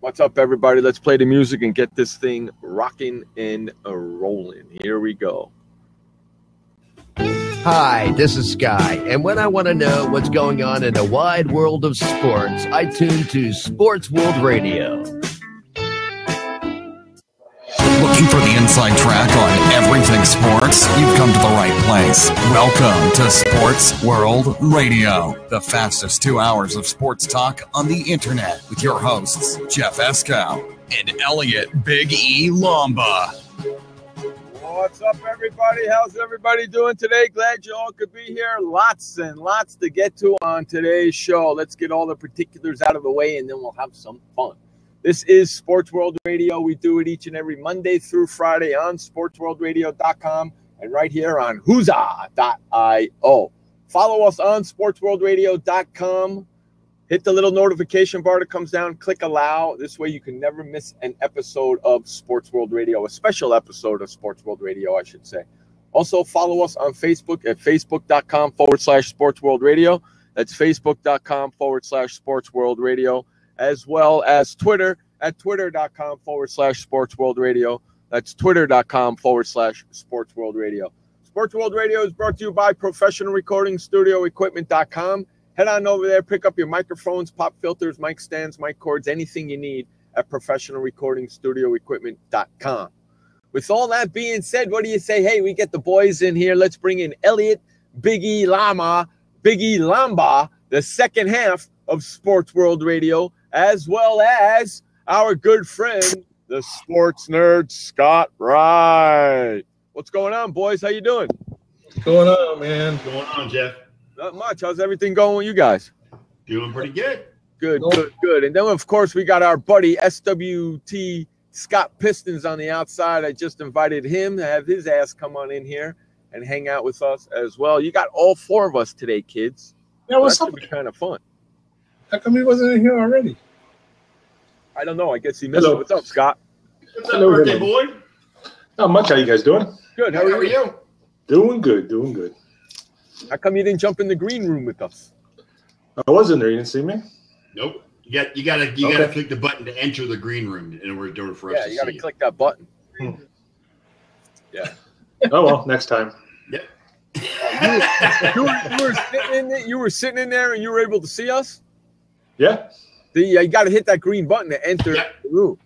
What's up, everybody? Let's play the music and get this thing rocking and rolling. Here we go. Hi, this is Sky, and when I want to know what's going on in the wide world of sports, I tune to Sports World Radio. Looking for the inside track on everything sports? You've come to the right place. Welcome to Sports World Radio, the fastest 2 hours of sports talk on the internet with your hosts, Jeff Escow and Elliot Big E Lomba. What's up, everybody? How's everybody doing today? Glad you all could be here. Lots and lots to get to on today's show. Let's get all the particulars out of the way, and then we'll have some fun. This is Sports World Radio. We do it each and every Monday through Friday on sportsworldradio.com and right here on Whoozah.io. Follow us on sportsworldradio.com. Hit the little notification bar that comes down. Click allow. This way you can never miss an episode of Sports World Radio, a special episode of Sports World Radio, I should say. Also, follow us on Facebook at facebook.com/sportsworldradio. That's facebook.com/sportsworldradio. As well as Twitter at twitter.com/sportsworldradio. That's twitter.com/sportsworldradio. Sports World Radio is brought to you by professionalrecordingstudioequipment.com. Head on over there, pick up your microphones, pop filters, mic stands, mic cords, anything you need at professionalrecordingstudioequipment.com. With all that being said, what do you say? Hey, we get the boys in here. Let's bring in Elliot Biggie Lomba, the second half of Sports World Radio, as well as our good friend, the sports nerd, Scott Wright. What's going on, boys? How you doing? What's going on, man? What's going on, Jeff? Not much. How's everything going with you guys? Doing pretty good. Good. And then, of course, we got our buddy SWT Scott Pistons on the outside. I just invited him to have his ass come on in here and hang out with us as well. You got all four of us today, kids. Yeah, what's up? That should be kind of fun. How come he wasn't in here already? I don't know. I guess he missed it. What's up, Scott? What's up, birthday boy? Not much. How you guys doing? Good. How are you? Doing good. How come you didn't jump in the green room with us? I was in there. You didn't see me? Nope. You gotta click the button to enter the green room in order for us to see. Yeah, you gotta click that button. Yeah. Oh well, next time. Yep. You were sitting in there and you were able to see us? Yeah. You got to hit that green button to enter the room.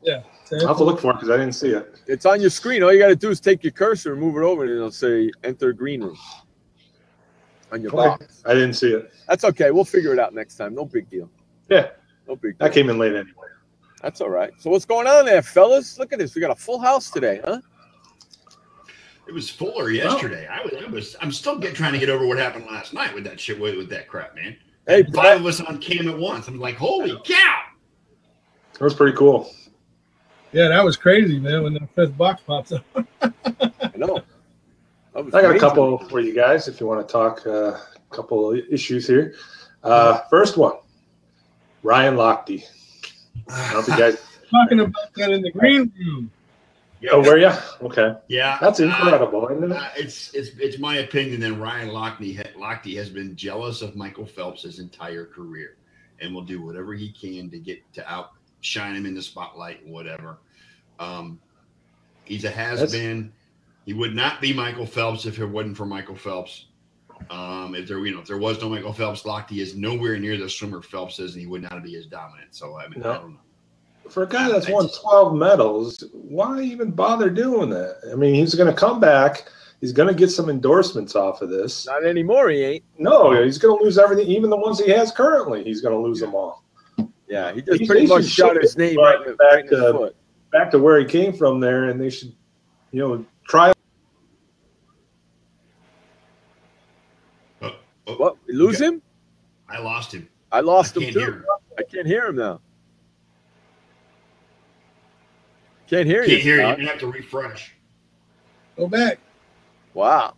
Yeah. I'll have to look for it because I didn't see it. It's on your screen. All you got to do is take your cursor and move it over, and it'll say enter green room on your box. I didn't see it. That's okay. We'll figure it out next time. No big deal. Yeah. No big deal. I came in late anyway. That's all right. So what's going on there, fellas? Look at this. We got a full house today, huh? It was fuller yesterday. I'm still trying to get over what happened last night with that shit, with that crap, man. Hey, five of us on cam at once. I'm like, holy cow! That was pretty cool. Yeah, that was crazy, man. When the fifth box pops up. I know. I got a couple for you guys if you want to talk a couple of issues here. First one, Ryan Lochte. I don't know if you guys talking about that in the green room. Oh, were you? Okay. Yeah. That's incredible, isn't it? It's my opinion that Ryan Lochte has been jealous of Michael Phelps his entire career and will do whatever he can to get to outshine him in the spotlight and whatever. He's a has-been. He would not be Michael Phelps if it wasn't for Michael Phelps. If there was no Michael Phelps, Lochte is nowhere near the swimmer Phelps is, and he would not be as dominant. So I don't know. For a guy that's won 12 medals, why even bother doing that? I mean, he's going to come back. He's going to get some endorsements off of this. Not anymore, he ain't. No, he's going to lose everything, even the ones he has currently. He's going to lose them all. Yeah, he just pretty much shot his name right in the foot. Back to where he came from there, and they should, try. What? Lose him? I lost him. I lost him too. I can't hear him now. Can't hear you. Can't hear you. You're going to have to refresh. Go back. Wow.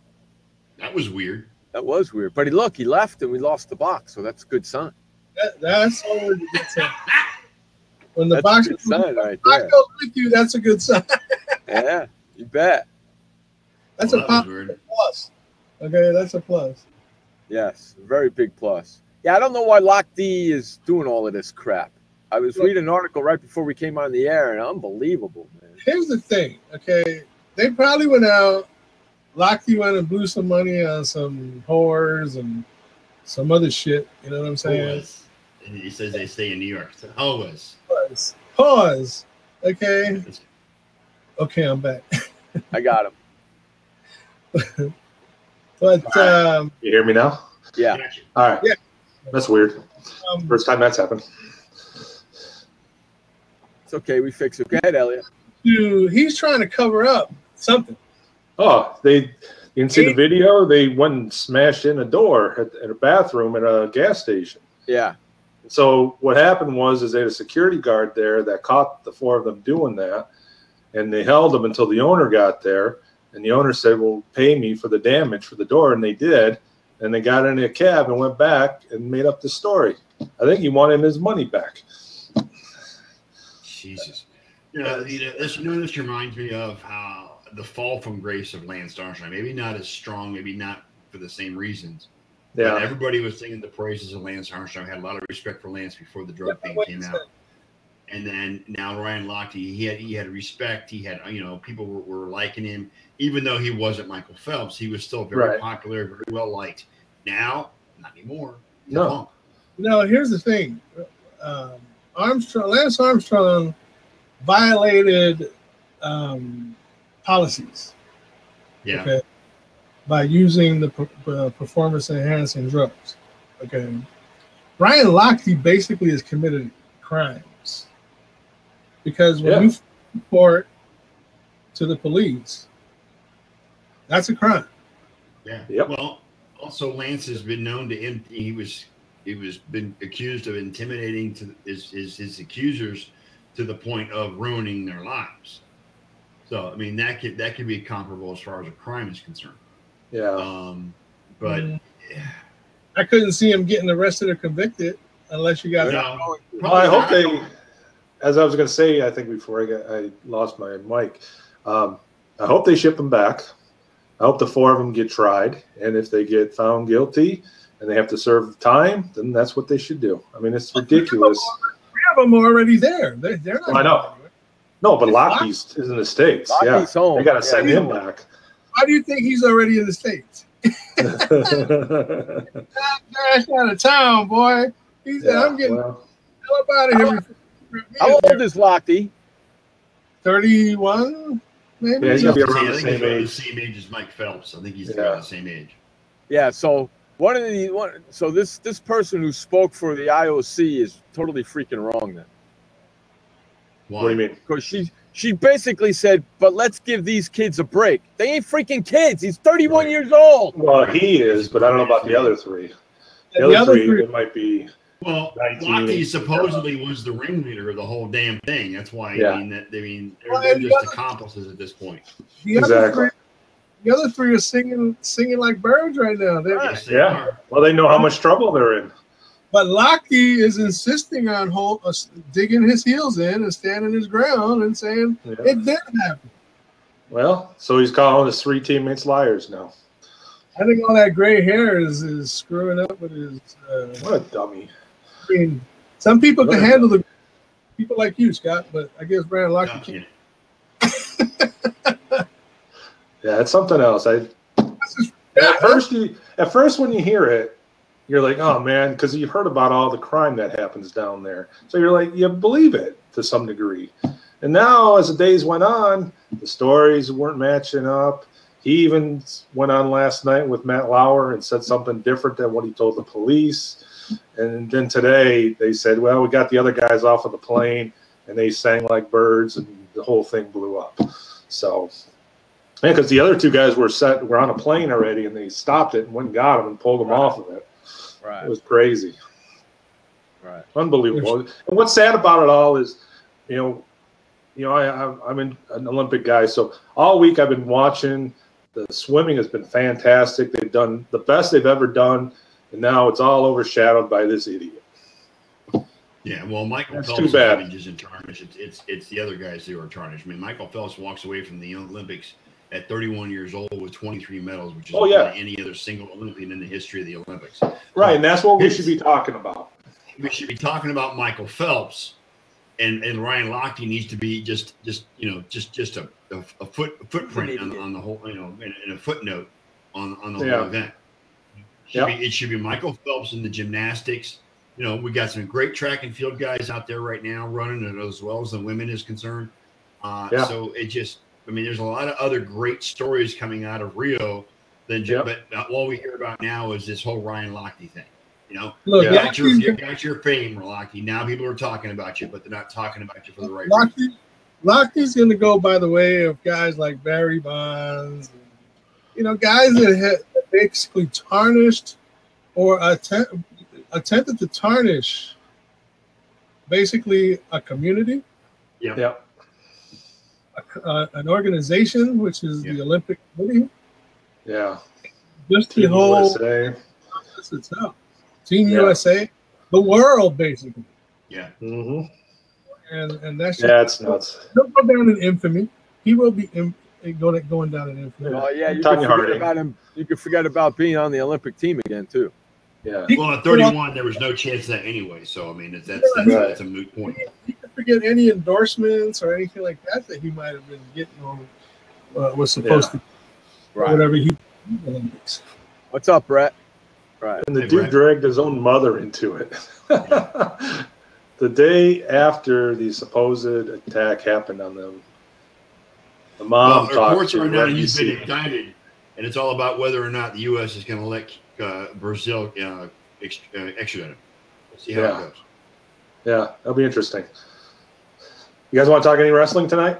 That was weird. That was weird. But look, he left and we lost the box, so that's a good sign. That's always a good sign. When the box goes with you, that's a good sign. Yeah, you bet. That's a plus. Okay, that's a plus. Yes, very big plus. Yeah, I don't know why Lochte is doing all of this crap. I was reading an article right before we came on the air, and unbelievable, man. Here's the thing, okay? They probably went out, Lochte went and blew some money on some whores and some other shit. You know what I'm saying? And he says they stay in New York. So always. Pause. Okay. Okay, I'm back. I got him. But you hear me now? Yeah. All right. Yeah. That's weird. First time that's happened. It's okay. We fix it. Go ahead, Elliot. He's trying to cover up something. Oh, you can see the video. They went and smashed in a door at a bathroom at a gas station. Yeah. So what happened was they had a security guard there that caught the four of them doing that, and they held them until the owner got there. And the owner said, well, pay me for the damage for the door. And they did. And they got in a cab and went back and made up the story. I think he wanted his money back. Jesus. This reminds me of how the fall from grace of Lance Armstrong. Maybe not as strong, maybe not for the same reasons. Yeah. But everybody was singing the praises of Lance Armstrong. Had a lot of respect for Lance before the drug thing came out. And then now Ryan Lochte, he had respect. He had, people were liking him. Even though he wasn't Michael Phelps, he was still very popular, very well liked. Now, not anymore. No. No, here's the thing. Lance Armstrong violated policies. Yeah. Okay, by using the performance-enhancing drugs. Okay. Ryan Lochte basically has committed crimes. Because when you report to the police, that's a crime. Yeah. Yep. Well, also Lance has been known to he was been accused of intimidating to his accusers to the point of ruining their lives. So I mean that could be comparable as far as a crime is concerned. Yeah. But I couldn't see him getting arrested or convicted unless you got. No, well, I hope they. As I was going to say, I think before I lost my mic, I hope they ship them back. I hope the four of them get tried, and if they get found guilty and they have to serve time, then that's what they should do. I mean, it's ridiculous. We have them already there. They're not. I know. No, but Lochte's is in the States. Lochte's home. They got to send him back. Why do you think he's already in the States? Dash out of town, boy. He said, I'm getting hell up out of here. How old is Lochte? 31, maybe? Yeah, he's going to be I around the think same he's age. the same age as Mike Phelps. I think he's around the same age. Yeah, so this person who spoke for the IOC is totally freaking wrong then. Why? What do you mean? Because she basically said, but let's give these kids a break. They ain't freaking kids. He's 31 years old. Well, he is, but I don't know about the other three. The other three, it might be. Well, Lochte supposedly was the ringleader of the whole damn thing. That's why they're just accomplices at this point. The other three are singing like birds right now. Yes, they are. Well, they know how much trouble they're in. But Lochte is insisting on digging his heels in and standing his ground and saying it didn't happen. Well, so he's calling his three teammates liars now. I think all that gray hair is screwing up with his. What a dummy. I mean, some people can handle the people like you, Scott, but I guess Brian Lochte can't. Yeah, it's something else. At first, when you hear it, you're like, oh man, because you've heard about all the crime that happens down there. So you're like, you believe it to some degree. And now, as the days went on, the stories weren't matching up. He even went on last night with Matt Lauer and said something different than what he told the police. And then today they said, well, we got the other guys off of the plane and they sang like birds and the whole thing blew up. So, because the other two guys were on a plane already and they stopped it and went and got them and pulled them off of it. Right. It was crazy. Right. Unbelievable. And what's sad about it all is, I'm an Olympic guy, so all week I've been watching. The swimming has been fantastic. They've done the best they've ever done, and now it's all overshadowed by this idiot. Yeah, well, Michael That's Phelps' too bad. image isn't tarnished. It's the other guys who are tarnished. I mean, Michael Phelps walks away from the Olympics at 31 years old with 23 medals, which is more than any other single Olympian in the history of the Olympics. Right, and that's what we should be talking about. We should be talking about Michael Phelps and Ryan Lochte needs to be just a footprint on the whole, in a footnote on the whole event. It should be Michael Phelps in the gymnastics. We got some great track and field guys out there right now running it as well as the women is concerned. So there's a lot of other great stories coming out of Rio but all we hear about now is this whole Ryan Lochte thing. Look, you got your fame, Lochte. Now people are talking about you, but they're not talking about you for the right reason. Lochte's going to go by the way of guys like Barry Bonds, guys that had basically tarnished or attempted to tarnish basically a community, an organization, which is the Olympic Committee. Just the whole USA. Itself. Team USA, the world, basically. Mm-hmm. And that's it's nuts. He'll go down in infamy. He will be going down in infamy. Oh yeah, you can forget about him. You can forget about being on the Olympic team again too. Well, at 31, there was no chance of that anyway. So I mean, that's a moot point. You can forget any endorsements or anything like that he might have been getting or was supposed to, whatever he did in the Olympics. What's up, Brett? Right. And the dude dragged his own mother into it. The day after the supposed attack happened on them, the mom talked to now he's been indicted, and it's all about whether or not the U.S. is going to let Brazil extradite him. We'll see how it goes. Yeah, that'll be interesting. You guys want to talk any wrestling tonight?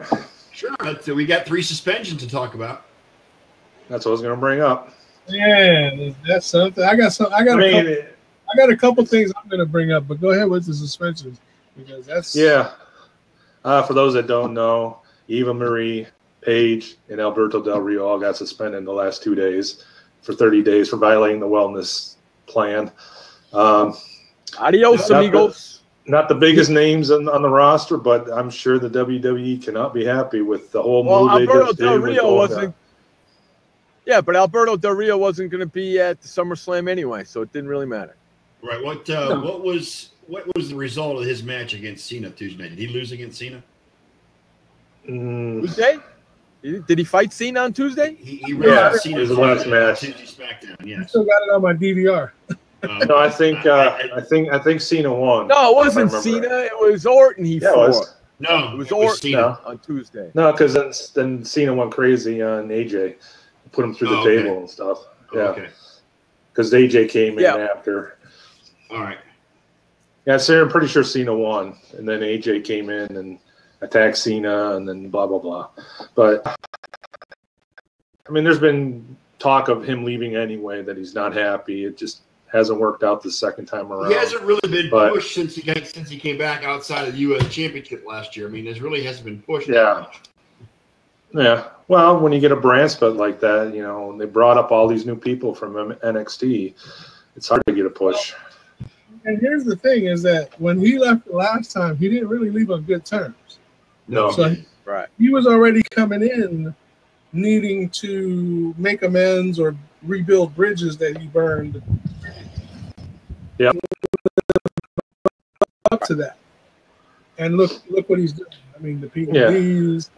Sure. We got 3 suspensions to talk about. That's what I was going to bring up. Yeah, that's something. I got a couple things I'm going to bring up, but go ahead with the suspensions because that's for those that don't know, Eva Marie, Paige, and Alberto Del Rio all got suspended in the last 2 days for 30 days for violating the wellness plan. Adios, amigos. Not the biggest names on the roster, but I'm sure the WWE cannot be happy with the whole move they just did. Del Rio wasn't. Yeah, but Alberto Del Rio wasn't going to be at the SummerSlam anyway, so it didn't really matter. Right. What was the result of his match against Cena Tuesday night? Did he lose against Cena? Tuesday? Did he fight Cena on Tuesday? He ran Cena. It was the last match. Tuesday SmackDown. Yeah. I still got it on my DVR. No, I think Cena won. No, it wasn't Cena. It was Orton. He fought. No, it was Orton on Tuesday. No, because then Cena went crazy on AJ. Put him through the table and stuff. Because AJ came in after. All right. Yeah, so I'm pretty sure Cena won, and then AJ came in and attacked Cena, and then blah blah blah. But I mean, there's been talk of him leaving anyway. That he's not happy. It just hasn't worked out the second time around. He hasn't really been pushed since he came back outside of the U.S. Championship last year. I mean, there really hasn't been pushed. Yeah. Well, when you get a brand split like that, they brought up all these new people from NXT, it's hard to get a push. And here's the thing is that when he left the last time, he didn't really leave on good terms. No. So he was already coming in needing to make amends or rebuild bridges that he burned. Yeah. Up to that. And look what he's doing. I mean, the people he's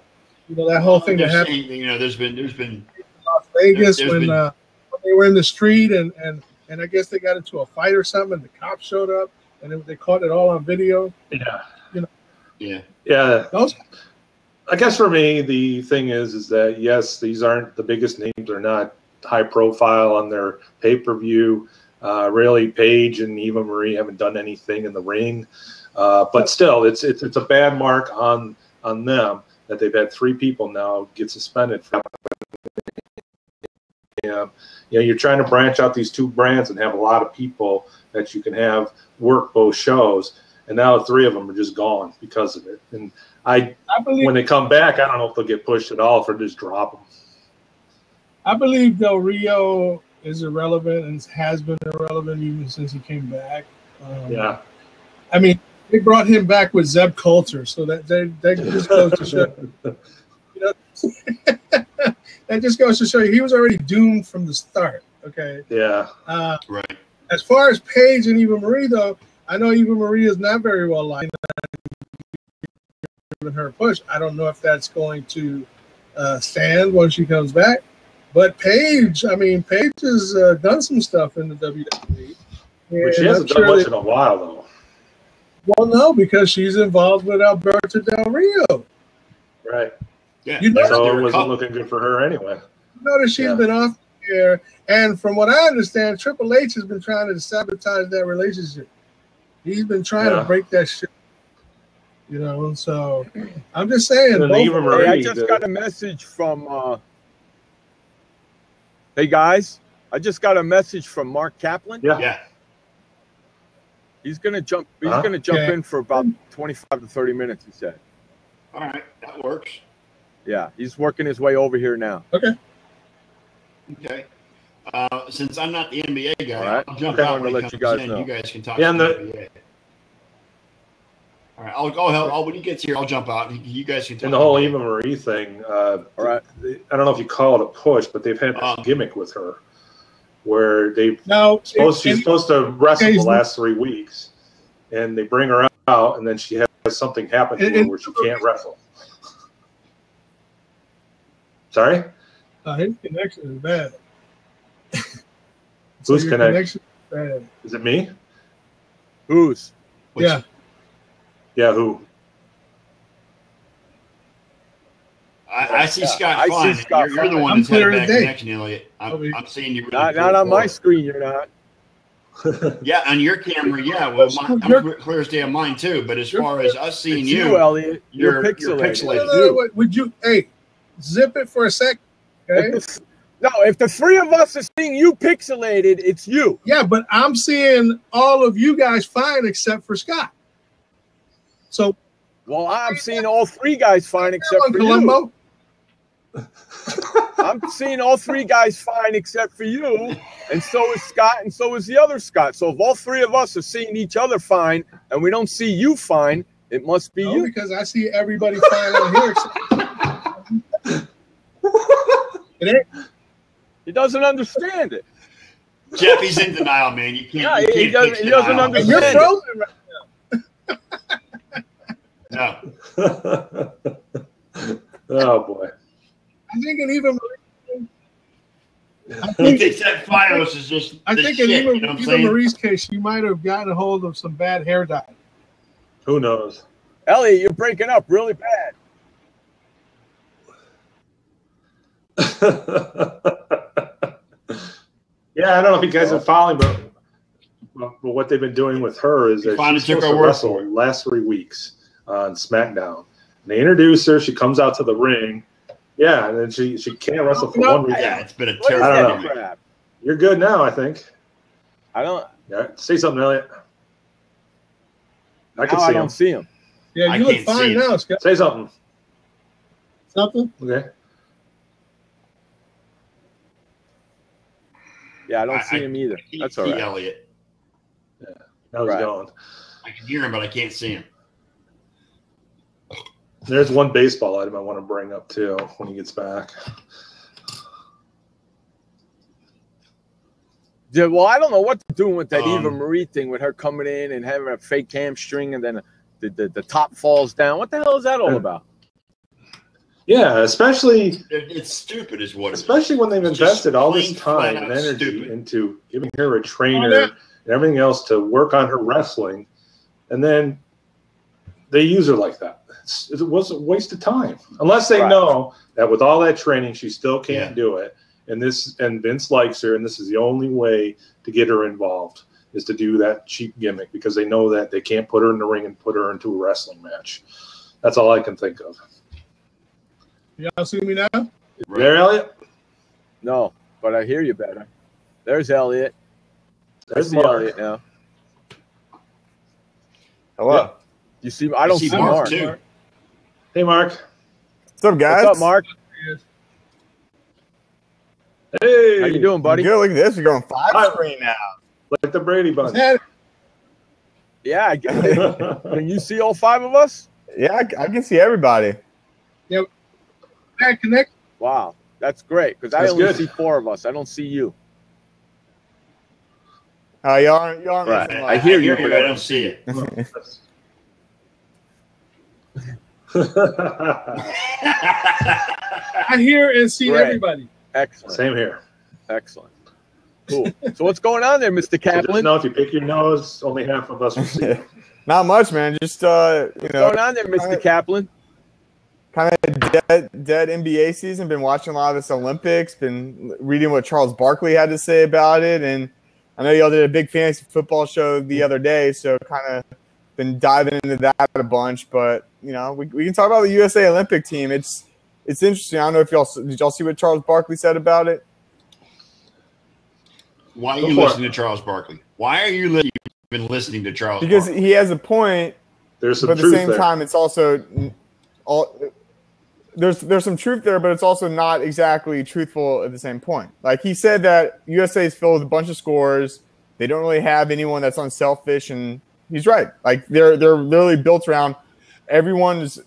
that whole thing that happened. There's been Las Vegas when they were in the street and I guess they got into a fight or something. And the cops showed up and they caught it all on video. Yeah. I guess for me the thing is that yes, these aren't the biggest names. They're not high profile on their pay-per-view. Really, Paige and Eva Marie haven't done anything in the ring, but still, it's a bad mark on them. That they've had 3 people now get suspended. You're trying to branch out these 2 brands and have a lot of people that you can have work both shows, and now 3 of them are just gone because of it. And I believe when they come back, I don't know if they'll get pushed at all, or just drop them. I believe Del Rio is irrelevant and has been irrelevant even since he came back. I mean, they brought him back with Zeb Coulter, so that just goes to show. That just goes to show you he was already doomed from the start. Okay. Yeah. Right. As far as Paige and Eva Marie, though, I know Eva Marie is not very well liked. giving her a push. I don't know if that's going to stand when she comes back. But Paige has done some stuff in the WWE. But she hasn't done much in a while, though. Well, no, because she's involved with Alberto Del Rio. Right. Yeah. So it wasn't looking good for her anyway. Notice she's been off the air, and from what I understand, Triple H has been trying to sabotage that relationship. He's been trying to break that shit. So I'm just saying. I just got a message from. Hey guys, I just got a message from Mark Kaplan. Yeah. He's gonna jump. He's gonna jump in for about 25 to 30 minutes. He said. All right, that works. Yeah, he's working his way over here now. Okay. Since I'm not the NBA guy, right. I'll jump out and let you guys know. You guys can talk to the NBA. All right, I'll go help. When he gets here, I'll jump out. You guys can talk. And the whole Eva Marie thing, all right. I don't know if you call it a push, but they've had this gimmick with her where she's supposed to wrestle the last 3 weeks, and they bring her out, and then she has something happen to her where she can't wrestle. Sorry? His connection is bad. Whose connection is bad? Is it me? Whose? Yeah. Yeah, who? I see Scott fine. You're the one that's had a bad connection, Elliot. I'm seeing you. Not on my screen, you're not. Yeah, on your camera, yeah. Well, I'm clear as day on mine too. But as far as us seeing you, Elliot, you're pixelated. No, would you? Hey, zip it for a sec. Okay. If the three of us are seeing you pixelated, it's you. Yeah, but I'm seeing all of you guys fine except for Scott. So, well, I'm seeing all three guys fine except for Columbo. You. I'm seeing all three guys fine except for you, and so is Scott, and so is the other Scott. So if all three of us are seeing each other fine, and we don't see you fine, it must be you. Because I see everybody fine on here. He doesn't understand it. Jeff, he's in denial, man. You can't. Yeah, he doesn't understand. You're frozen right now. No. Oh boy. I think an even. He thinks that Fios is just. I think in Eva Marie's case, she might have gotten a hold of some bad hair dye. Who knows? Elliot, you're breaking up really bad. Yeah, I don't know if you guys are following, but what they've been doing with her is that she's supposed to wrestle the last 3 weeks on SmackDown. And they introduce her. She comes out to the ring. Yeah, and then she can't wrestle for 1 week. Yeah, it's been a terrible. I don't know. Crap. You're good now, I think. I don't. Yeah, say something, Elliot. I can see him. I don't see him. Yeah, you look fine now, Scott. Say something. Something? Okay. Yeah, I don't see him either. That's all right. Elliot. Yeah, now he's gone. I can hear him, but I can't see him. There's one baseball item I want to bring up too when he gets back. Yeah, well, I don't know what they're doing with that Eva Marie thing with her coming in and having a fake hamstring and then the top falls down. What the hell is that all about? Yeah, especially it's stupid, is what. Especially when they've invested all this time and energy into giving her a trainer and everything else to work on her wrestling, and then they use her like that. It was a waste of time, unless they know that with all that training, she still can't do it. And Vince likes her, and this is the only way to get her involved is to do that cheap gimmick because they know that they can't put her in the ring and put her into a wrestling match. That's all I can think of. Y'all see me now? There, Elliot? No, but I hear you better. There's Elliot. There's Elliot now. Hello. Yeah. You see? I don't see Mark. Too. Hey, Mark. What's up, guys? What's up, Mark? Hey. How you doing, buddy? Good. Look at this. You're going 5 screen now. Like the Brady Bunch. Yeah, I get it. Can you see all 5 of us? Yeah, I can see everybody. Yep. Connect. Wow, that's great because I only see 4 of us. I don't see you. Y'all right. I hear you, but I don't see it. I hear and see Right. everybody. Excellent. Same here. Excellent. Cool. So what's going on there, Mr. So just Kaplan? know if you pick your nose, only half of us will see it. Not much, man. Just What's going on there, Mr. Kaplan? kind of dead NBA season. Been watching a lot of this Olympics. Been reading what Charles Barkley had to say about it, and I know y'all did a big fantasy football show the other day, so kind of been diving into that a bunch. But we can talk about the USA Olympic team. It's interesting. I don't know if did y'all see what Charles Barkley said about it? Why are you listening to Charles Barkley? Why are you even listening to Charles Because Barkley? he has a point. There's some but at the truth same there. time, it's also there's some truth there, but it's also not exactly truthful at the same point. Like he said that USA is filled with a bunch of scorers. They don't really have anyone that's unselfish, and he's right. Like they're literally built around everyone's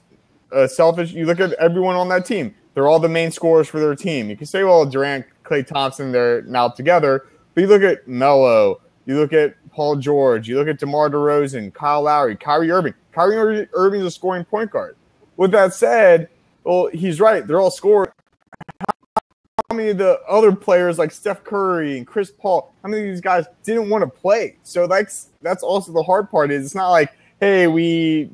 selfish. You look at everyone on that team; they're all the main scorers for their team. You can say, well, Durant, Klay Thompson, they're now together, but you look at Melo, you look at Paul George, you look at DeMar DeRozan, Kyle Lowry, Kyrie Irving. Kyrie Irving is a scoring point guard. With that said, well, he's right. They're all scoring. How many of the other players like Steph Curry and Chris Paul, how many of these guys didn't want to play? So that's also the hard part is it's not like, hey, we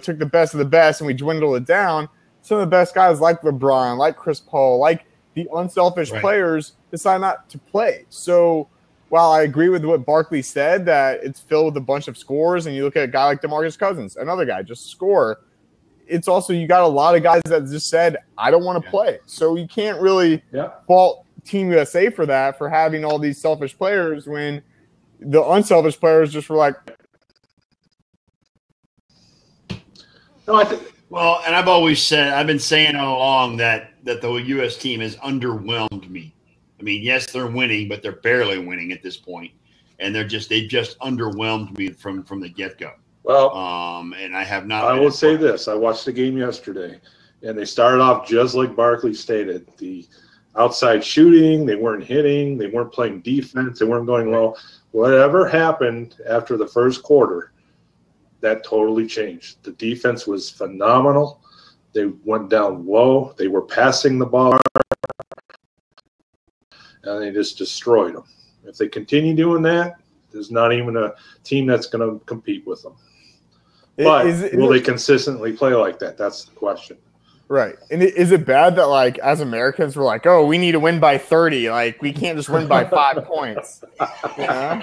took the best of the best and we dwindled it down. Some of the best guys like LeBron, like Chris Paul, like the unselfish players decide not to play. So while I agree with what Barkley said, that it's filled with a bunch of scores, and you look at a guy like DeMarcus Cousins, another guy, just score. It's also you got a lot of guys that just said, I don't want to play. So you can't really fault Team USA for that, for having all these selfish players when the unselfish players just were like. Well, and I've been saying all along that the U.S. team has underwhelmed me. I mean, yes, they're winning, but they're barely winning at this point, and they've just underwhelmed me from the get-go. Well, and I have not. I will say this: I watched the game yesterday, and they started off just like Barkley stated. The outside shooting, they weren't hitting, they weren't playing defense, they weren't going low. Whatever happened after the first quarter, that totally changed. The defense was phenomenal. They went down low. They were passing the ball, and they just destroyed them. If they continue doing that, there's not even a team that's going to compete with them. But will they consistently play like that? That's the question. Right. And is it bad that, like, as Americans, we're like, oh, we need to win by 30. Like, we can't just win by 5 points. Well,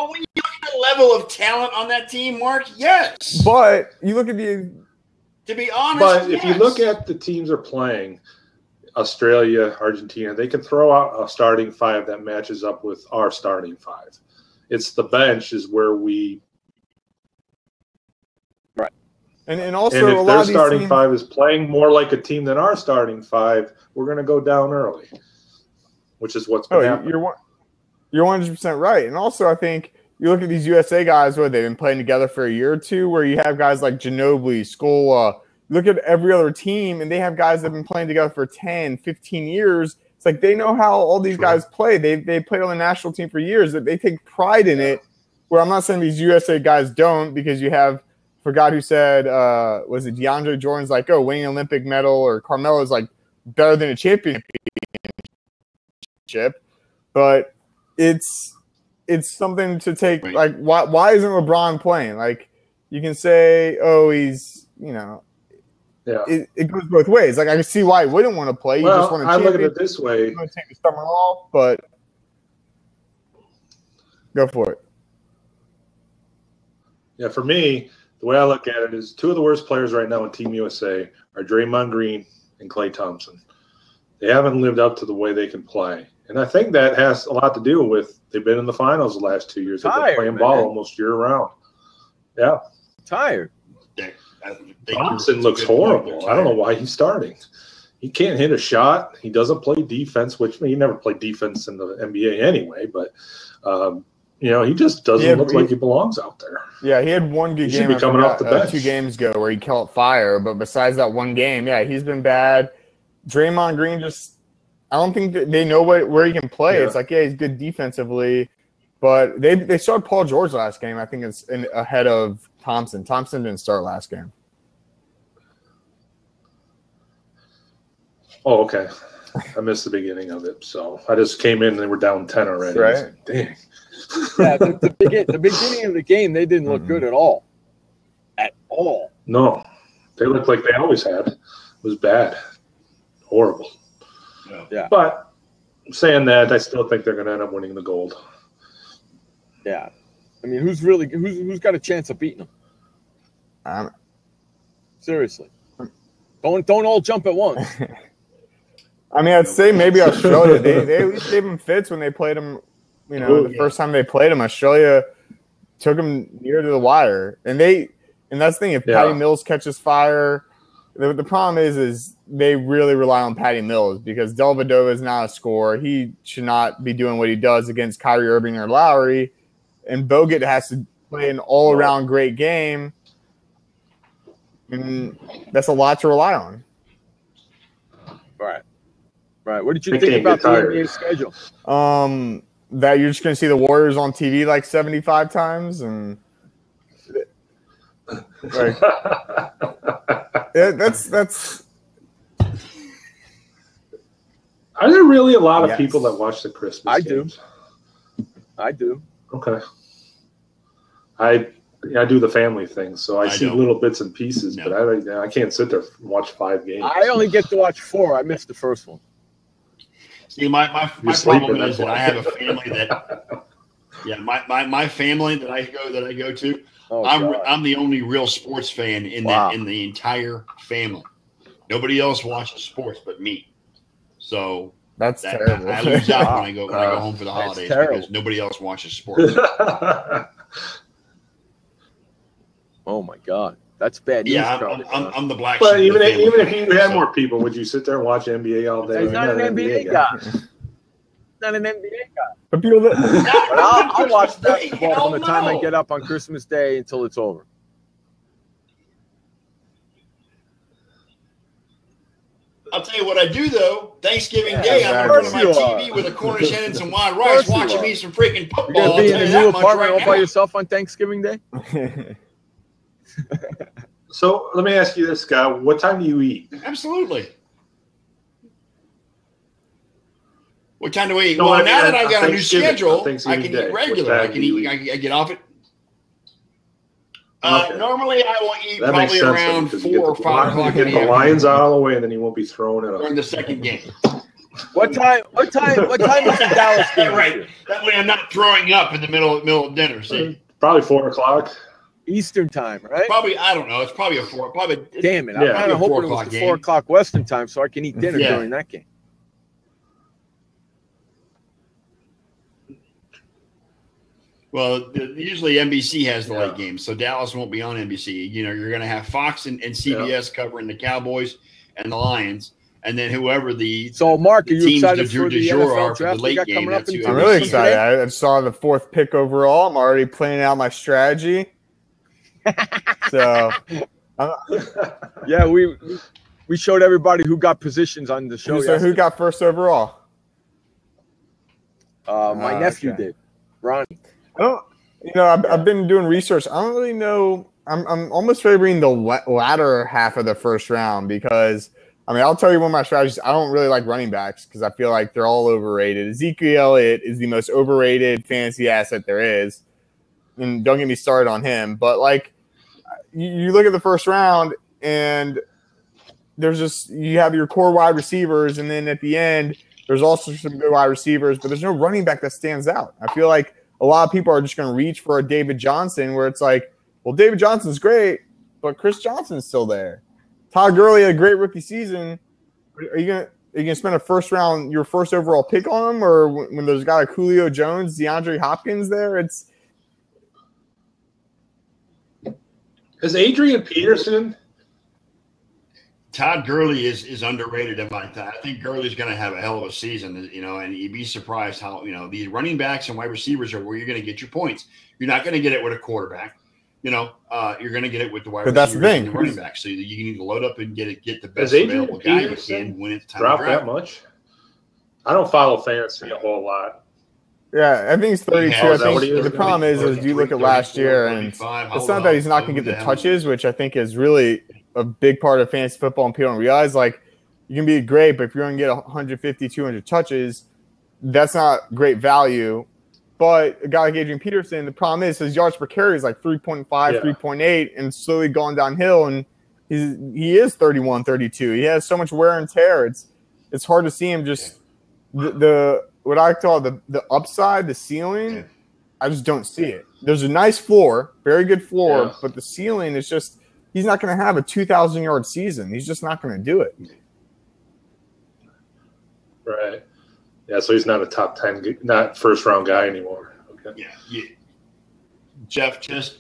when you look at the level of talent on that team, Mark, yes. But you look at to be honest, but if you look at the teams are playing, Australia, Argentina, they can throw out a starting 5 that matches up with our starting 5. It's the bench is where we. Right. And also, and if a lot their of these starting teams, 5 is playing more like a team than our starting 5, we're going to go down early, which is what's going to happen. You're 100% right. And also, I think you look at these USA guys, where they've been playing together for a year or two, where you have guys like Ginobili, Scola. Look at every other team, and they have guys that have been playing together for 10, 15 years. It's like they know how all these guys play. They played on the national team for years. That they take pride in it, where I'm not saying these USA guys don't, because you have – forgot who said, was it DeAndre Jordan's like, oh, winning an Olympic medal, or Carmelo's like better than a championship. But it's something to take. Like, why isn't LeBron playing? Like, you can say, oh, he's, it goes both ways. Like, I can see why he wouldn't want to play. Well, just want to I look at it this way. He's going to take the summer off, but go for it. Yeah, for me, the way I look at it is 2 of the worst players right now in Team USA are Draymond Green and Klay Thompson. They haven't lived up to the way they can play. And I think that has a lot to do with they've been in the finals the last 2 years. They've been playing ball almost year-round. Yeah. Tired. Thompson looks horrible. I don't know why he's starting. He can't hit a shot. He doesn't play defense, which he never played defense in the NBA anyway. But, he just doesn't look like he belongs out there. Yeah, he had one good game. He should be coming off the bench 2 games ago where he caught fire. But besides that one game, he's been bad. Draymond Green I don't think they know where he can play. It's like, he's good defensively. But they started Paul George last game. I think it's ahead of Thompson. Thompson didn't start last game. Oh, okay. I missed the beginning of it, so I just came in and they were down 10 already. Right. Like, dang. Yeah, the beginning of the game, they didn't look good at all. At all. No, they looked like they always had. It was bad, horrible. Yeah. But saying that, I still think they're going to end up winning the gold. Yeah. I mean, who's got a chance of beating them? Seriously. Don't all jump at once. I mean, I'd say maybe Australia. They at least gave them fits when they played them. You know, first time they played them, Australia took them near to the wire, and that's the thing. If Patty Mills catches fire, the problem is they really rely on Patty Mills because Dellavedova is not a scorer. He should not be doing what he does against Kyrie Irving or Lowry, and Bogut has to play an all-around great game, and that's a lot to rely on. Right. What did you think about the NBA schedule? That you're just going to see the Warriors on TV like 75 times, and like, that's. Are there really a lot of people that watch the Christmas games? I do. Okay. I do the family thing, so I see little bits and pieces, but I can't sit there and watch 5 games. I only get to watch 4. I missed the first one. See, my problem is that I have a family that, my family that I go to. I'm the only real sports fan in the entire family. Nobody else watches sports but me. So that's terrible. I lose out when I go home for the holidays because nobody else watches sports. Oh my God. That's bad news. Yeah, I'm the black sheep. But even if you had more people, would you sit there and watch NBA all day? He's not an NBA guy. Not an NBA guy. But people but I'll watch basketball from the time I get up on Christmas Day until it's over. I'll tell you what I do though. Thanksgiving Day, I'm in front of my TV with a Cornish hen and some white rice, watching me some freaking football. You're gonna be in a new apartment all by yourself on Thanksgiving Day. So let me ask you this, Scott. What time do you eat? Absolutely. What time do we eat? Well, now that I've got a new schedule, I can eat regular. I get off it. Normally, I will eat probably around 4 or 5 o'clock in the afternoon. The Lions out of the way, and then you won't be throwing it up. During the second game. What time is the Dallas game? Right. That way I'm not throwing up in the middle of dinner. See? Probably 4 o'clock. Eastern time, right? Probably, I don't know. It's probably a 4. Damn it. I'm kind of hoping it was the 4 o'clock Western time so I can eat dinner during that game. Well, usually NBC has the late games, so Dallas won't be on NBC. You know, you're going to have Fox and CBS covering the Cowboys and the Lions, and then whoever the Mark, are you teams excited for du the jour NFL are for the draft late got game. coming up? I'm really excited. I saw the 4th pick overall. I'm already planning out my strategy. So, yeah, we showed everybody who got positions on the show. So who got 1st overall? My nephew did, Ronnie. I've been doing research. I don't really know. I'm almost favoring the latter half of the 1st round because, I mean, I'll tell you one of my strategies. I don't really like running backs because I feel like they're all overrated. Ezekiel Elliott is the most overrated fantasy asset there is. And don't get me started on him. But, like, you look at the 1st round and you have your core wide receivers, and then at the end, there's also some good wide receivers, but there's no running back that stands out. I feel like a lot of people are just going to reach for a David Johnson where it's like, well, David Johnson's great, but Chris Johnson's still there. Todd Gurley had a great rookie season. Are you going to spend a 1st round, your 1st overall pick on him? Or when there's got a Julio Jones, DeAndre Hopkins there, it's. Is Adrian Peterson? Todd Gurley is underrated in my time. I think Gurley's going to have a hell of a season, and you'd be surprised how, these running backs and wide receivers are where you're going to get your points. You're not going to get it with a quarterback. You're going to get it with the wide receivers and the running backs. So you need to load up and get the best available guy you can when it's time to draft. That much? I don't follow fantasy a whole lot. Yeah, I think he's 32. I think the problem is you look at last year, and it's not that he's not going to get the touches, which I think is really a big part of fantasy football, and people don't realize. Like, you can be great, but if you're going to get 150, 200 touches, that's not great value. But a guy like Adrian Peterson, the problem is his yards per carry is like 3.5, 3.8, and slowly going downhill. And he is 31, 32. He has so much wear and tear. It's hard to see him just the what I call the upside, the ceiling. I just don't see it. There's a nice floor, very good floor, but the ceiling is just he's not going to have a 2,000-yard season. He's just not going to do it. Right. Yeah, so he's not a top 10, not first-round guy anymore. Okay. Yeah. Jeff, just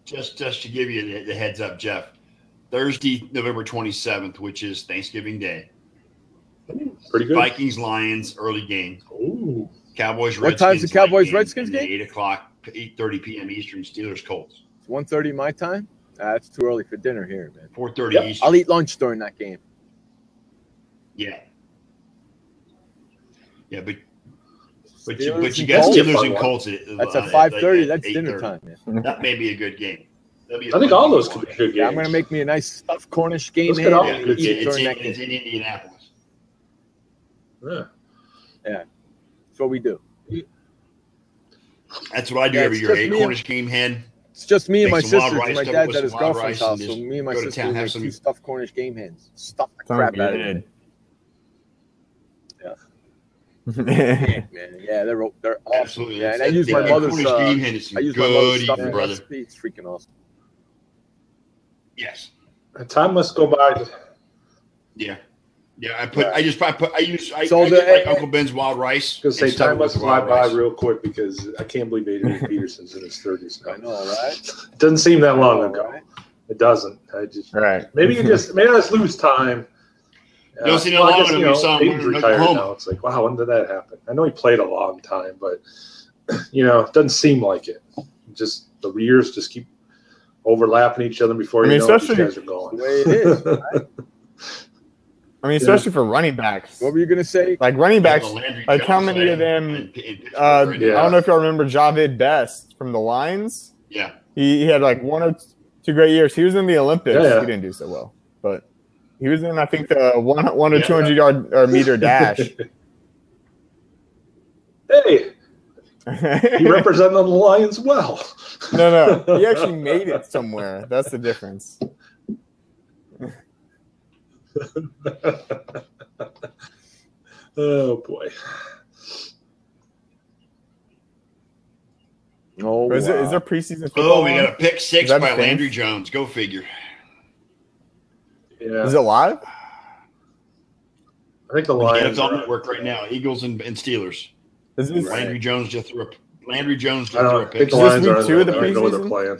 to give you the heads up, Jeff, Thursday, November 27th, which is Thanksgiving Day. Pretty good. Vikings, Lions, early game. Ooh. Cowboys, Redskins. What time's the Cowboys, Redskins game? 8 o'clock, 8:30 p.m. Eastern, Steelers, Colts. It's 1:30 my time? That's too early for dinner here, man. 4:30 Eastern. I'll eat lunch during that game. Yeah. Yeah, but Steelers you and got Colts? Steelers and Colts. That's at 5:30. That's dinner time, man. That may be a good game. I think all those could be good games. Yeah, I'm gonna make me a nice stuffed Cornish game Those hand could all and be good eat it games. during that game. It's in Indianapolis. Yeah. That's what we do. That's what I do Yeah, every it's year. just A me Cornish game hen. It's just me and my Make some sisters. wild rice, My double dad's with at his some wild girlfriend's rice, house, and so me and my go to sister town, have make some- 2 stuffed Cornish game hens. Stuff the crap out of it. Man, yeah, they're awesome. Absolutely. Yeah, and I use my mother's. Cornish game hen is some I use my mother's good stuff, eating, brother. It's freaking awesome. Yes. Time must go by. Yeah. Yeah, I use So like Uncle Ben's wild rice. Because say and stuff time it must with fly wild by rice. real quick because I can't believe Adrian Peterson's in his 30s now. I know, right? It doesn't seem that long I know, ago. right? It doesn't. I just Right. maybe let's lose time. You don't see no I longer guess, than you we know, saw him Aiden's in retired Oklahoma. now. It's like, wow, when did that happen? I know he played a long time, but it doesn't seem like it. Just the years just keep overlapping each other before you know what these guys are The going. way it is. Right? I mean, especially for running backs. What were you gonna say? Like running backs, Yeah, the Landry like how Jones many of thing them? in Pittsburgh I right Yeah. now. don't know if y'all remember Javid Best from the Lions. Yeah. He had like 1 or 2 great years. He was in the Olympics. Yeah. He didn't do so well, but he was in, I think, the one or Yeah. 200 yard or meter dash. Hey, he represented the Lions well. No, he actually made it somewhere. That's the difference. Oh boy. Oh, Is wow. there preseason football? Oh, we got a on? pick six Is that by a thing? Landry Jones. Go figure. Yeah, Is it live? I think the Yeah, Lions it's on are- network right now. Eagles and Steelers. Is this, Landry Jones just threw a I don't pick. think the Is this Lions week are 2 of the I don't know what they're preseason? playing.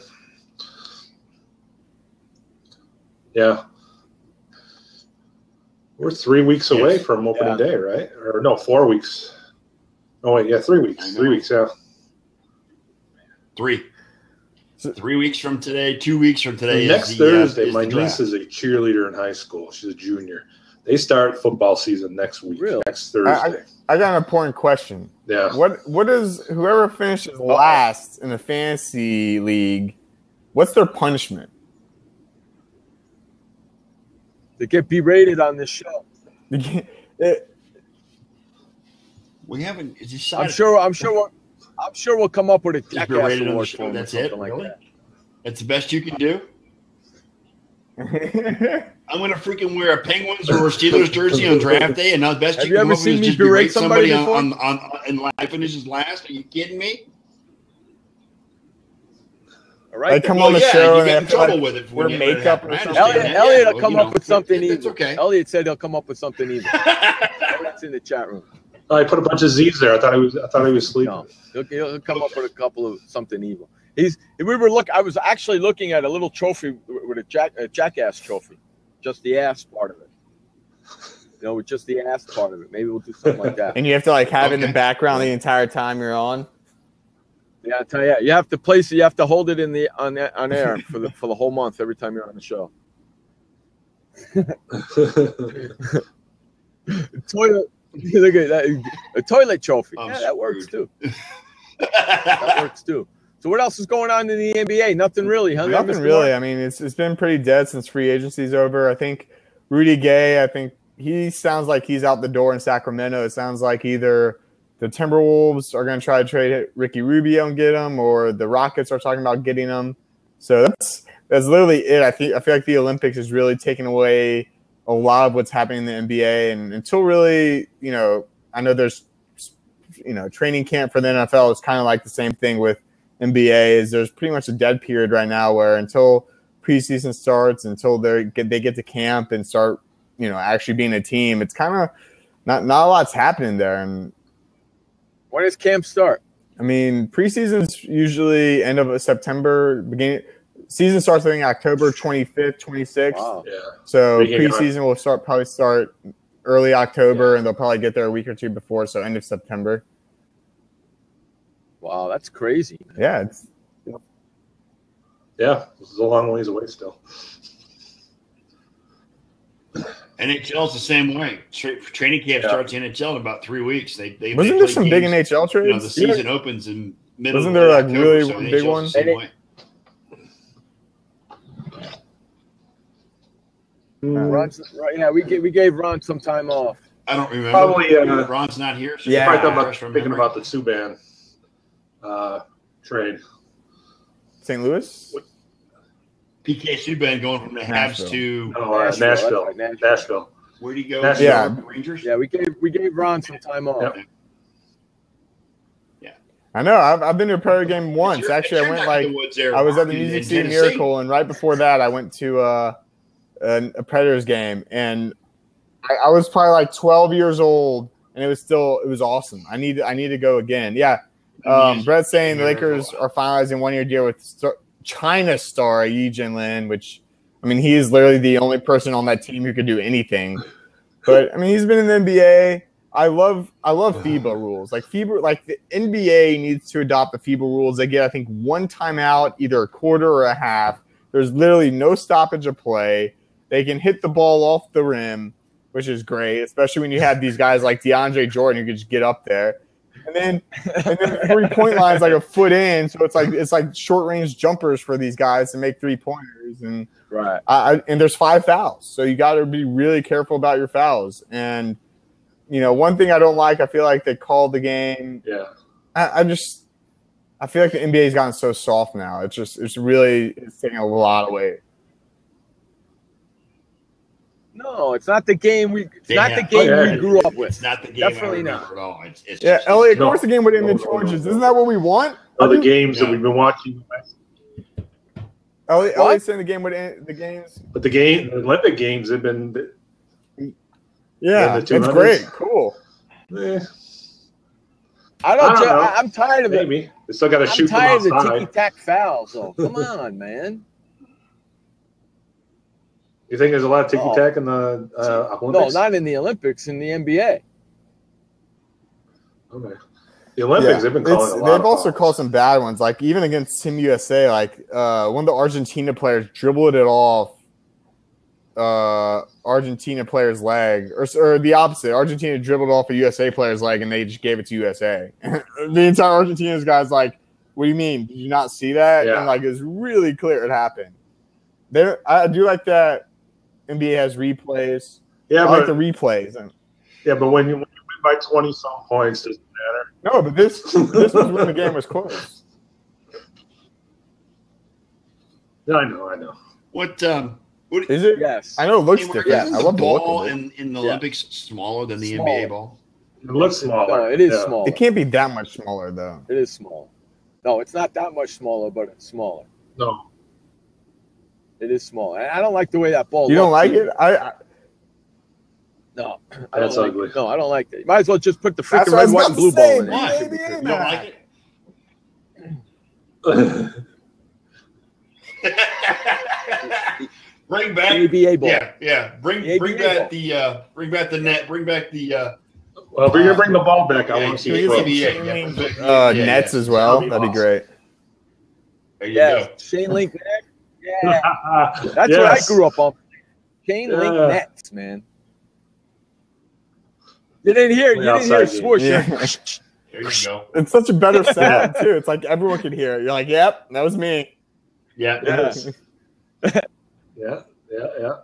Yeah. We're 3 weeks away Yes. from opening Yeah. day, right? Or no, 4 weeks. Oh wait, yeah, 3 weeks. I know. 3 weeks, yeah. 3 weeks from today, 2 weeks from today. Next is the, Thursday, is my the draft. niece is a cheerleader in high school. She's a junior. They start football season next week. Really? Next Thursday. I got an important question. Yeah. What is whoever finishes last in the fantasy league? What's their punishment? They get berated on this show. We haven't decided. I'm sure we'll come up with a Just jackass berated on the award show. for him or That's it. something like Really? that. That's the best you can do. I'm gonna freaking wear a Penguins or a Steelers jersey on draft day, and now the best Have you you can ever come up with seen is me just berate berate somebody somebody before? on and life finishes last. Are you kidding me? All right. Like, come then. on the yeah, show you and get in have to, trouble like, with it. wear when you- makeup I or understand something. that. Elliot Yeah, will come well, up with something It's evil. okay. Elliot said he'll come up with something evil. It's in the chat room. I put a bunch of Z's there. I thought he was sleeping. No, he'll come up with a couple of something evil. I was actually looking at a little trophy with a jackass trophy, just the ass part of it. With just the ass part of it. Maybe we'll do something like that. And you have to like have it in the Okay. background the entire time you're on. Yeah, I tell you, you have to place it. You have to hold it on air for the whole month every time you're on the show. Toilet. Look at that. A toilet trophy. I'm Yeah, that works too. screwed. That works too. So what else is going on in the NBA? Nothing really, huh? Nothing Mr. really. Mark? I mean, it's been pretty dead since free agency's over. I think Rudy Gay, he sounds like he's out the door in Sacramento. It sounds like either the Timberwolves are going to try to trade Ricky Rubio and get him, or the Rockets are talking about getting him. So that's literally it. I feel like the Olympics is really taking away a lot of what's happening in the NBA. And until really, I know there's, training camp for the NFL is kind of like the same thing with NBA. Is there's pretty much a dead period right now where until preseason starts, until they get to camp and start, actually being a team, it's kind of not a lot's happening there. And when does camp start? I mean, preseason's usually end of September, beginning. Season starts, I think, October 25th, 26th. Wow. Yeah. So preseason will probably start early October, and they'll probably get there a week or two before, so end of September. Wow, that's crazy. Yeah. This is a long ways away still. NHL's the same way. Training camp starts NHL in about 3 weeks. They Wasn't there some big NHL trades? The season opens in middle. Wasn't there October, really so big ones? Ron's, yeah, we gave Ron some time off. I don't remember. Probably Ron's not here. So thinking about the Subban trade. St. Louis? PK Subban going from the Habs to Nashville. Where'd he go? Nashville. Yeah. Rangers. Yeah, we gave Ron some time off. Yep. I know. I've been to a Predator game once. Actually, I went I was at the Music City Miracle, and right before that, I went to a Predators game, and I was probably like 12 years old, and it was awesome. I need to go again. Yeah. Brett's saying the Lakers are finalizing 1-year deal with China star Yi Jianlian, which, I mean, he is literally the only person on that team who could do anything. But I mean, he's been in the NBA. I love FIBA rules. Like the NBA needs to adopt the FIBA rules. They get, I think, one timeout, either a quarter or a half. There's literally no stoppage of play. They can hit the ball off the rim, which is great, especially when you have these guys like DeAndre Jordan who can just get up there. And then the 3-point line is like a foot in, so it's like short range jumpers for these guys to make 3-pointers. And right, and there's 5 fouls, so you got to be really careful about your fouls. And one thing I don't like, I feel like they called the game. Yeah, I feel like the NBA's gotten so soft now. It's taking a lot of weight. No, it's not the game we grew up with. It's not the game. Definitely not at all. It's Elliot, of course the game would end in charges. Isn't that what we want? Other games that we've been watching. Elliot's saying the game would end the games. But the Olympic games have been. Yeah, that's great. Cool. I don't know. I'm tired of it. Maybe they still got to shoot. I'm tired of the ticky-tack fouls. Oh, come on, man. You think there's a lot of ticky-tack in the Olympics? No, not in the Olympics. In the NBA. Okay. The Olympics, they've been calling a lot. They've also called some bad ones, like even against Team USA. Like one of the Argentina players dribbled it off Argentina player's leg, or the opposite. Argentina dribbled off a USA player's leg, and they just gave it to USA. The entire Argentina's guys like, "What do you mean? Did you not see that?" Yeah. And like, it's really clear it happened. I do like that. NBA has replays. Yeah, I like the replays. Yeah, but when you win by 20-some points, doesn't matter. No, but this was when the game was close. Yeah, I know. What is it? Yes. I know it looks Hey, different. Isn't I the love the look ball of it. in the Olympics smaller than the Smaller. NBA ball? It looks smaller. No, it is small. It can't be that much smaller, though. It is small. No, it's not that much smaller, but it's smaller. No. It is small. I don't like the way that ball. You don't looks. like it? No, That's ugly. No, I don't like that. You might as well just put the freaking That's what I red, was white, about and to blue say, ball in man. it. Maybe You ain't don't like it? Bring back ABA ball. Yeah. Bring back the net. Bring back the. Well, if you're gonna bring the ball back, I want to see Yeah, it. yeah. Nets as well. That'd be great. There you Yeah, go. Chain link net. Yeah, that's what I grew up on. Chain link nets, man. You didn't hear swoosh. Yeah. There you go. It's such a better sound, too. It's like everyone can hear it. You're like, yep, that was me. Yeah. Yes. Yeah. Yeah.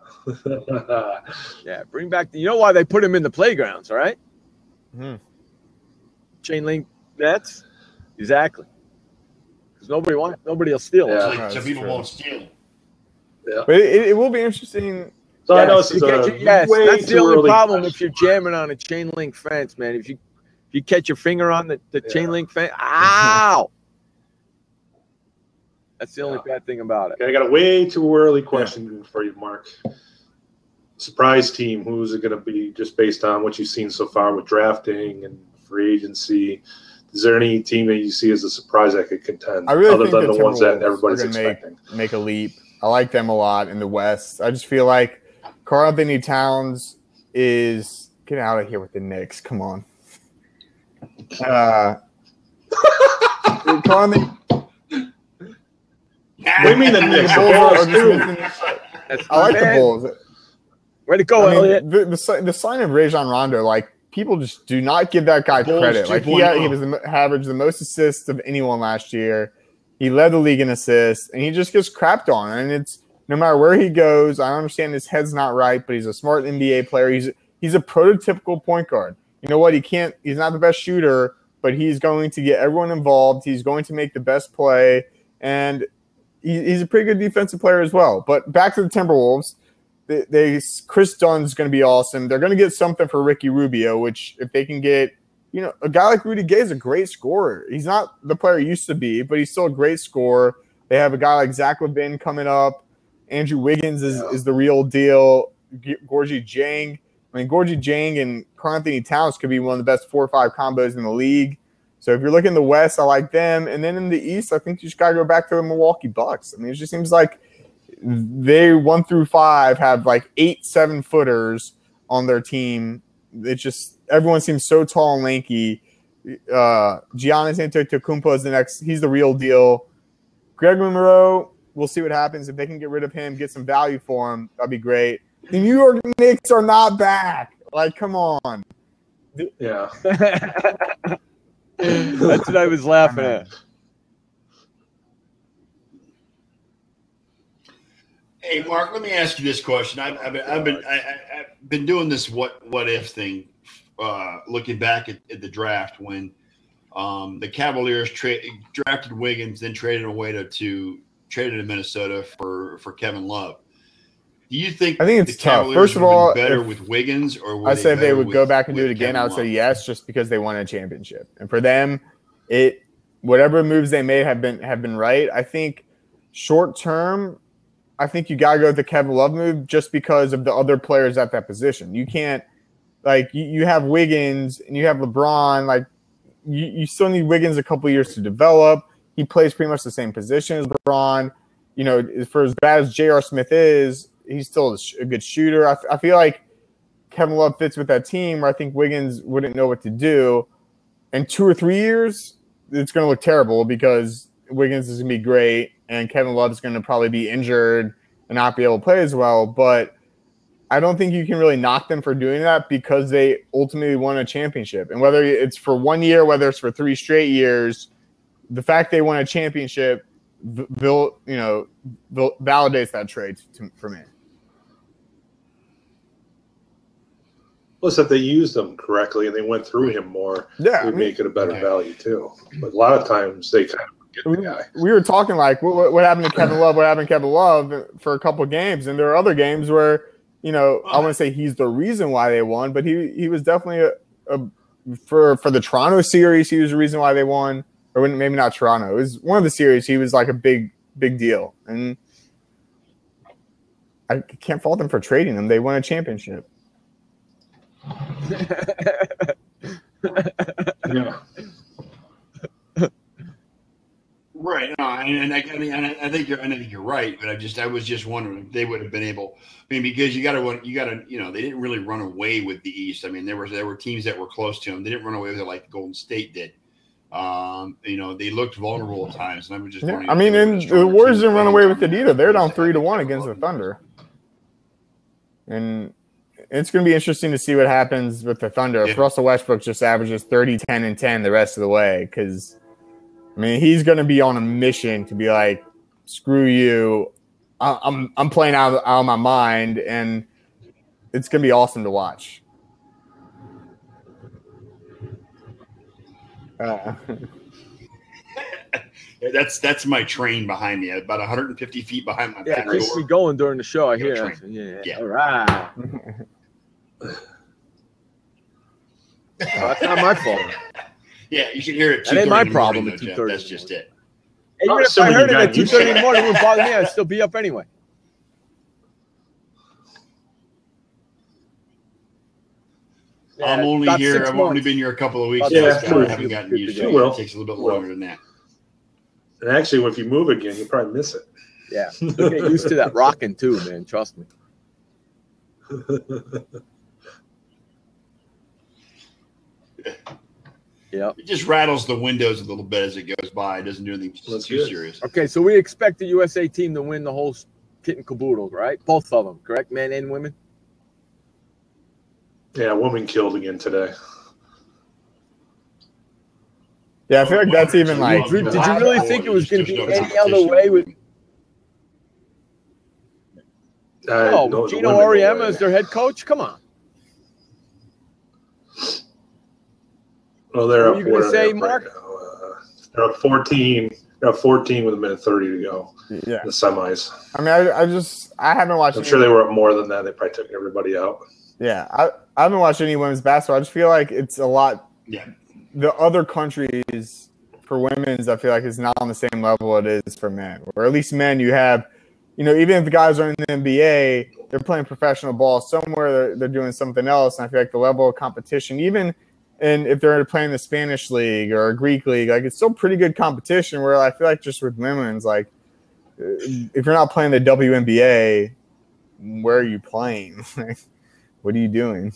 Yeah, bring back you know why they put them in the playgrounds, all right? Hmm. Chain link nets. Exactly. Because nobody will steal them. Yeah. So that's people true. won't steal. Yeah. But it will be interesting. So I know Yes, this is yes, way that's the too only early problem question. if you're jamming on a chain link fence, man. If you catch your finger on the chain link fence, ow! That's the only bad thing about it. Okay, I got a way too early question for you, Mark. Surprise team, who's it going to be just based on what you've seen so far with drafting and free agency? Is there any team that you see as a surprise that could contend I really other think than the ones that Timberwolves everybody's are gonna expecting? make a leap. I like them a lot in the West. I just feel like Karl-Anthony Towns is – get out of here with the Knicks. Come on. Karl-Anthony – What do you mean the Knicks? The Bulls are Bulls, just too. missing – I like the Bulls. Way to go, Elliot. The sign of Rajon Rondo, like, people just do not give that guy Bulls credit. Like, he 2.0. was averaged the most assists of anyone last year. He led the league in assists, and he just gets crapped on. And it's no matter where he goes, I understand his head's not right, but he's a smart NBA player. He's a prototypical point guard. You know what? He's not the best shooter, but he's going to get everyone involved. He's going to make the best play, and he's a pretty good defensive player as well. But back to the Timberwolves. Chris Dunn's going to be awesome. They're going to get something for Ricky Rubio, which if they can get, a guy like Rudy Gay is a great scorer. He's not the player he used to be, but he's still a great scorer. They have a guy like Zach LaVine coming up. Andrew Wiggins is the real deal. Gorgie Jang. I mean, Gorgie Jang and Karl-Anthony Towns could be one of the best 4 or 5 combos in the league. So if you're looking in the West, I like them. And then in the East, I think you just got to go back to the Milwaukee Bucks. I mean, it just seems like they 1 through 5 have like 8 7-footers on their team. It just everyone seems so tall and lanky. Giannis Antetokounmpo is the next. He's the real deal. Greg Monroe, we'll see what happens. If they can get rid of him, get some value for him, that'd be great. The New York Knicks are not back. Like, come on. Yeah. That's what I was laughing at. Hey, Mark, let me ask you this question. I've been doing this what if thing, looking back at the draft when the Cavaliers drafted Wiggins, then traded to Minnesota for Kevin Love. Do you think? I think it's the tough. Cavaliers First of would have all, been better with Wiggins, or I said if they would go back and do it with again, Kevin I would say Love? yes, just because they won a championship. And for them, whatever moves they made have been right. I think short term, I think you gotta go with the Kevin Love move just because of the other players at that position. You can't you have Wiggins and you have LeBron. Like you still need Wiggins a couple years to develop. He plays pretty much the same position as LeBron. For as bad as J.R. Smith is, he's still a good shooter. I feel like Kevin Love fits with that team where I think Wiggins wouldn't know what to do. In 2 or 3 years, it's going to look terrible because Wiggins is going to be great and Kevin Love is going to probably be injured and not be able to play as well. But I don't think you can really knock them for doing that because they ultimately won a championship. And whether it's for 1 year, whether it's for 3 straight years, the fact they won a championship validates that trade for me. Plus, if they used him correctly and they went through him more, it would make it a better value too. But a lot of times they kind of get the guy. We were talking like, what happened to Kevin Love? What happened to Kevin Love for a couple of games? And there are other games where, I want to say he's the reason why they won, but he was definitely for the Toronto series, he was the reason why they won. Or maybe not Toronto. It was one of the series. He was like a big deal. And I can't fault them for trading him. They won a championship. Yeah. Right. No, I think you're right, but I was just wondering if they would have been able. I mean, because you got to, they didn't really run away with the East. I mean, there were teams that were close to them. They didn't run away with it like Golden State did. They looked vulnerable at times, and I was just wondering. I mean, and the Warriors didn't run away with it either. They're down 3-1 against the Thunder, and it's going to be interesting to see what happens with the Thunder if Russell Westbrook just averages 30, 10, and 10 the rest of the way. Because, I mean, he's going to be on a mission to be like, screw you. I'm playing out of my mind, and it's gonna be awesome to watch. That's my train behind me, about 150 feet behind my back. Yeah, it keeps me going during the show. I hear. Yeah. All right. That's not my fault. Yeah, you can hear it. That ain't my problem at 2:30. That's just it. Even if I heard it at 2:30 in the morning, it wouldn't bother me. I'd still be up anyway. Yeah, I'm only here. I've only been here a couple of weeks. Yeah, I haven't gotten used to it. It takes a little bit longer than that. And actually, if you move again, you probably miss it. Yeah, you'll get used to that rocking too, man. Trust me. Yeah, it just rattles the windows a little bit as it goes by. It doesn't do anything too serious. Okay, so we expect the USA team to win the whole kit and caboodle, right? Both of them, correct? Men and women. Yeah, a woman killed again today. Yeah, I feel like that's even like. Did you really think it was going to be any other way with? No, Gino Auriemma is their head coach. Come on. Well, they're up. What are you going to say, Mark? They're up 14. They're up 14 with 1:30 to go. Yeah, the semis. I mean, I haven't watched. I'm sure they were up more than that. They probably took everybody out. Yeah, I haven't watched any women's basketball. I just feel like it's a lot. Yeah. The other countries for women's, I feel like it's not on the same level it is for men. Or at least men, you have, even if the guys are in the NBA, they're playing professional ball somewhere. They're doing something else, and I feel like the level of competition, even if they're playing the Spanish league or a Greek league, like it's still pretty good competition. Where I feel like just with women's, like if you're not playing the WNBA, where are you playing? What are you doing?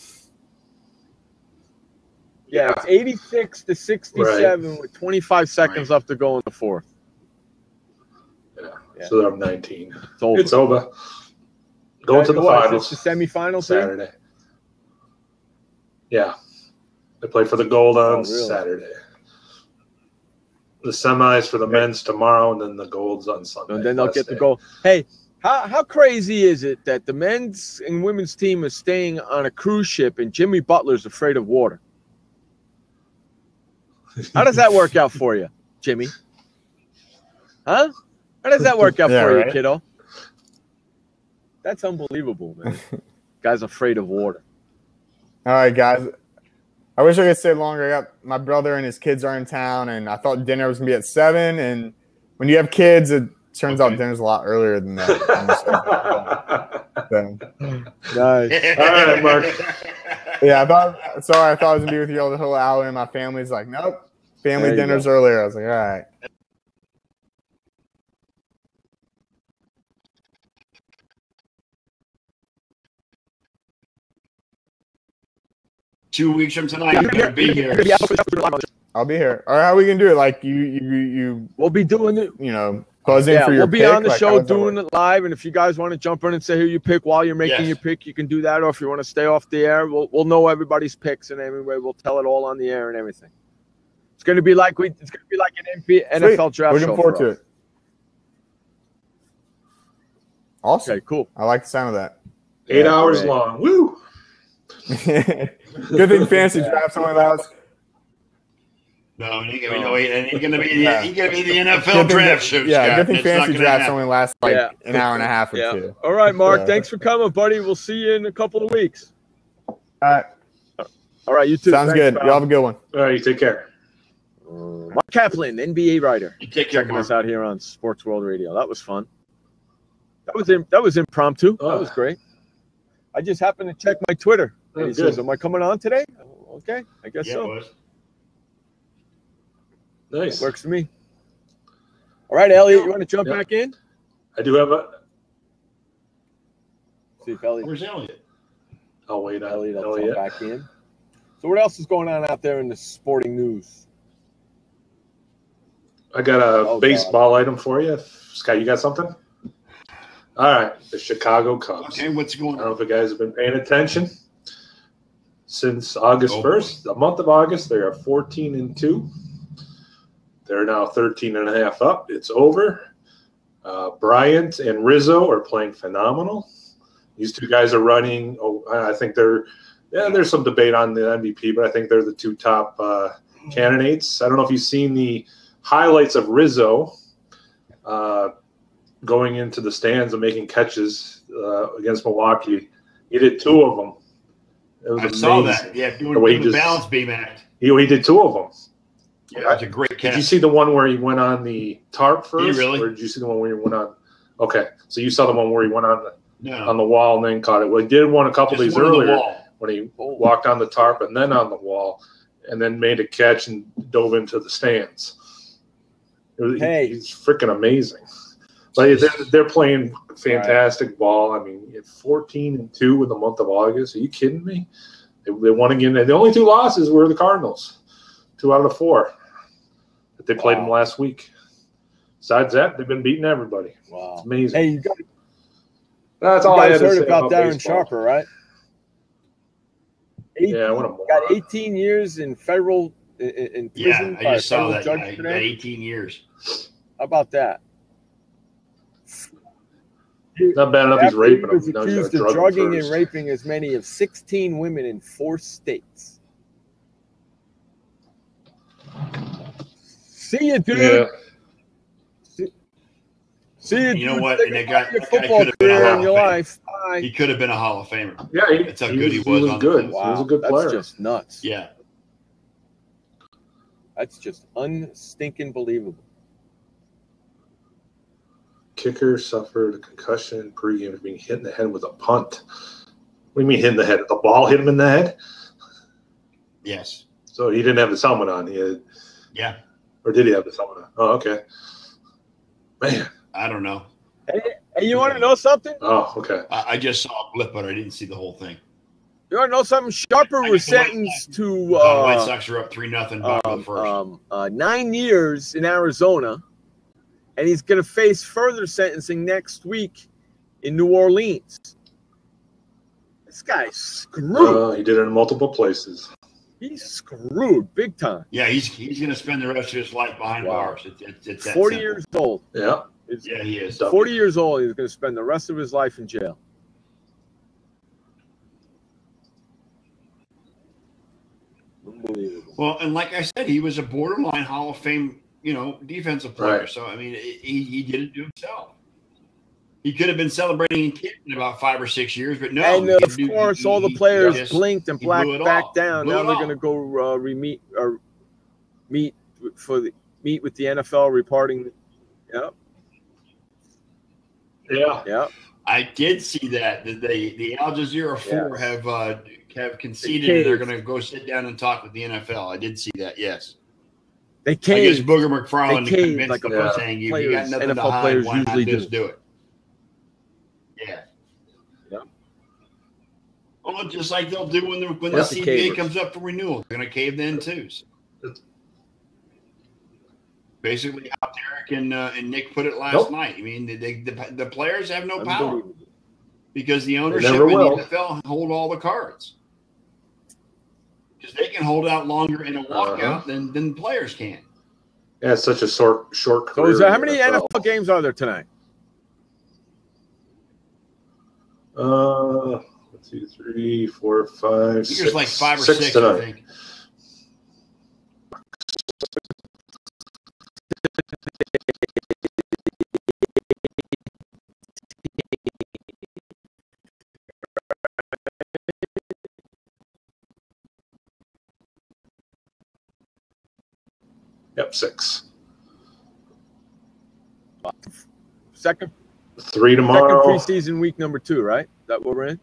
Yeah, it's 86-67 with 25 seconds left to go in the fourth. Yeah. So they're up 19. It's over. Going to the finals. It's the semifinals Saturday. Yeah. They play for the gold on Saturday. The semis for the men's tomorrow, and then the gold's on Sunday. And then they'll get the gold. Hey, how crazy is it that the men's and women's team is staying on a cruise ship and Jimmy Butler's afraid of water? How does that work out for you, Jimmy? Huh? How does that work out for you, kiddo? That's unbelievable, man. Guy's afraid of water. All right, guys. I wish I could stay longer. I got my brother and his kids are in town, and I thought dinner was going to be at 7. And when you have kids, it turns out dinner's a lot earlier than that. Nice. All right, Mark. Yeah, I thought I was going to be with you all the whole hour, and my family's like, nope. Family dinner's earlier. I was like, all right. Two weeks from tonight, you're going to be here. I'll be here. All right, how are we going to do it? Like, you we'll be doing it. Buzz in for your pick. We'll be on the show doing it live, and if you guys want to jump in and say who you pick while you're making your pick, you can do that. Or if you want to stay off the air, we'll know everybody's picks, and anyway, we'll tell it all on the air and everything. It's going to be like an NFL draft Looking show. Forward to it. Awesome. Okay, cool. I like the sound of that. 8 hours long. Woo! Good thing fantasy drafts only lasts. No, it ain't gonna be the NFL draft show. Yeah, good thing fantasy drafts only last an hour and a half or two. All right, Mark. Thanks for coming, buddy. We'll see you in a couple of weeks. All right. All right, you too. Sounds good. You have a good one. All right, you take care. Mark Kaplan, NBA writer. Checking us out here on Sports World Radio. That was fun. That was impromptu. That was great. I just happened to check my Twitter. And he says, "Am I coming on today?" Okay, I guess so. It was. Nice. Works for me. All right, Elliot, you want to jump back in? I do have a. See if Elliot. Where's Elliot? I'll wait on Elliot. I'll jump back in. So what else is going on out there in the sporting news? I got a baseball item for you. Scott, you got something? All right, the Chicago Cubs. Okay, what's going on? I don't know if you guys have been paying attention. Since August 1st, the month of August, they are 14-2. They're now 13.5 up. It's over. Bryant and Rizzo are playing phenomenal. These two guys are running. I think there's some debate on the MVP, but I think they're the two top candidates. I don't know if you've seen the highlights of Rizzo going into the stands and making catches against Milwaukee. He did two of them. It was amazing. Saw that. Yeah, doing the balance beam act. He did two of them. Yeah, that was a great catch. Did you see the one where he went on the tarp first? Did he really? Or did you see the one where he went on? Okay, so you saw the one where he went on the wall and then caught it. Well, he did one a couple days earlier when he walked on the tarp and then on the wall and then made a catch and dove into the stands. He's freaking amazing. Like they're playing fantastic ball. I mean, 14-2 in the month of August. Are you kidding me? They won again. The only two losses were the Cardinals. 2 out of the 4 that they played them last week. Besides that, they've been beating everybody. Wow, it's amazing. Hey, you that's all I had to say about Darren baseball. Sharper, right? 18, got 18 years in federal in prison. Yeah, I just saw that. Judge Got 18 years. How about that? Not bad enough he's raping them. He was accused of drugging and raping as many as 16 women in 4 states. See you, dude. Yeah. See you, You know what? And that guy football could have been a career Hall in your of Fame. life. Bye. He could have been a Hall of Famer. Yeah, that's how good he was. He was good. Wow, he was a good player. That's just nuts. Yeah. That's just unstinking believable. Kicker suffered a concussion pregame of being hit in the head with a punt. What do you mean hit in the head? The ball hit him in the head? Yes. So he didn't have his helmet on. Yeah. Or did he have his helmet on? Oh, okay. Man. I don't know. Hey, you want to know something? Oh, okay. I just saw a blip, but I didn't see the whole thing. You want to know something? Sharper was sentenced to White Sox are up 3-0 bottom of the first. 9 years in Arizona, and he's going to face further sentencing next week in New Orleans. This guy's screwed. He did it in multiple places. He's screwed big time. Yeah, he's going to spend the rest of his life behind bars. It's that 40 simple. years old. Yeah. Yeah, he is. 40 years old. He's going to spend the rest of his life in jail. Unbelievable. Well, and like I said, he was a borderline Hall of Fame, defensive player. Right. So, I mean, he did it to himself. He could have been celebrating in Canton in about 5 or 6 years, but no. And of course, all the players blinked and blacked back off. down. Blew Now it they're off. going to go meet with the NFL reporting. Yep. Yeah. Yep. I did see that. The Al Jazeera 4 have conceded They they're going to go sit down and talk with the NFL. I did see that. Yes. They I caved. guess Booger McFarland They caved convinced like them a saying you players, got nothing to NFL hide. players Why not usually just do it? Yeah. Yep. Well, just like they'll do when the That's the CBA cavers. comes up for renewal, they're going to cave then too. So. Basically, how Derek and Nick put it last night. I mean, the players have no power because the ownership and the NFL hold all the cards. Because they can hold out longer in a walkout than players can. Yeah, it's such a short career. So, how many NFL games are there tonight? 1, 2, 3, 4, 5, I think 6. there's like 5 or 6 tonight. I think. Yep, 6. Second 3 tomorrow. Second preseason week number 2, right? Is that what we're in?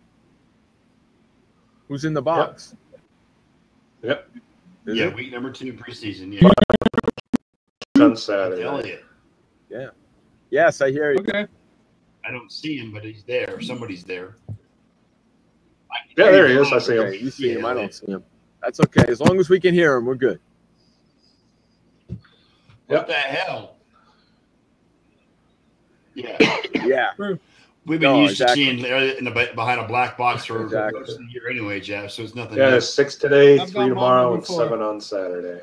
Who's in the box? Yep. Yeah, week number 2 preseason. Yeah. On Saturday. Elliott. Yeah. Yes, I hear you. Okay. I don't see him, but he's there. Somebody's there. Yeah, there he is. I see him. Okay, you see him. I don't see him. That's okay. As long as we can hear him, we're good. What the hell? Yeah. Yeah. We've been used exactly. to seeing behind a black box for Exactly. most of the year anyway, Jeff, so it's nothing Yeah, new. there's 6 today, I've 3 got tomorrow, mine and before. 7 on Saturday.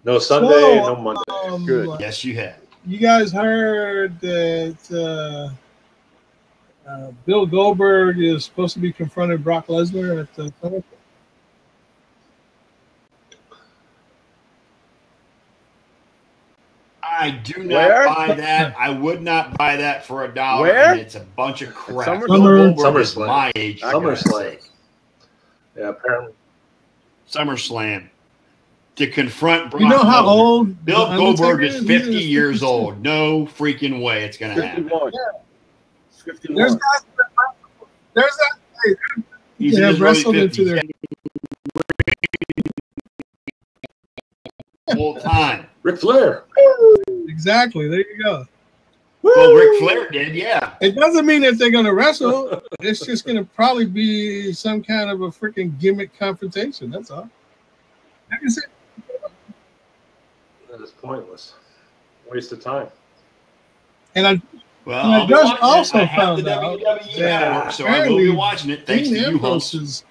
No Sunday, no Monday. Good. Yes, you have. You guys heard that Bill Goldberg is supposed to be confronting Brock Lesnar at the Summit? I do not buy that. I would not buy that for $1. Where? And it's a bunch of crap. SummerSlam. My age. SummerSlam. Yeah, apparently. SummerSlam. To confront Brock You know how Lesnar. old Bill The Goldberg Undertaker is is? 50 He's years 52. old. No freaking way it's going to happen. 51. Yeah. 51. There's guys there's that He's in have his early wrestled into 50s. their Full time. Ric Flair. exactly. There you go. Well, Ric Flair did, yeah. It doesn't mean that they're going to wrestle. It's just going to probably be some kind of a freaking gimmick confrontation. That's all. Like I said, That is pointless. Waste of time. and I Well, And I I'll be just watching also it. I have found the out WWE that network, so I will be watching it. Thanks Dean to you, Ambrose hosts. is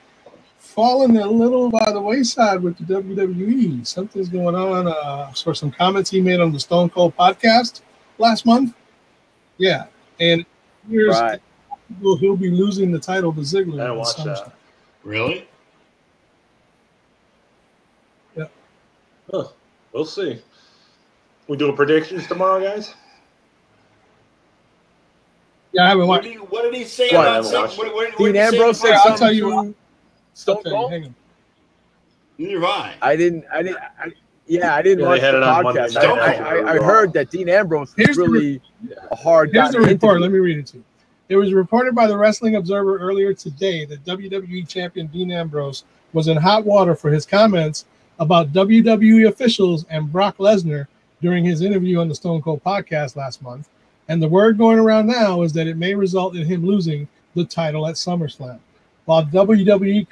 falling a little by the wayside with the WWE. Something's going on. For some comments he made on the Stone Cold podcast last month. Yeah, and here's Right. he'll be losing the title to Ziggler. I in watched SummerSlam. that. Really? Huh. We'll see. We doing predictions tomorrow, guys? Yeah, I haven't What watched. did he say What? about I Zig? watched What Dean did he say Ambrose said about I'll tell something you to Stone Okay, Cold? hang on. Neither have I. I didn't watch Yeah, the they had it on Monday podcast. night. I heard that Dean Ambrose Here's is the- really a hard guy Here's the to report. interview. Let me read it to you. It was reported by the Wrestling Observer earlier today that WWE champion Dean Ambrose was in hot water for his comments about WWE officials and Brock Lesnar during his interview on the Stone Cold podcast last month. And the word going around now is that it may result in him losing the title at SummerSlam. While WWE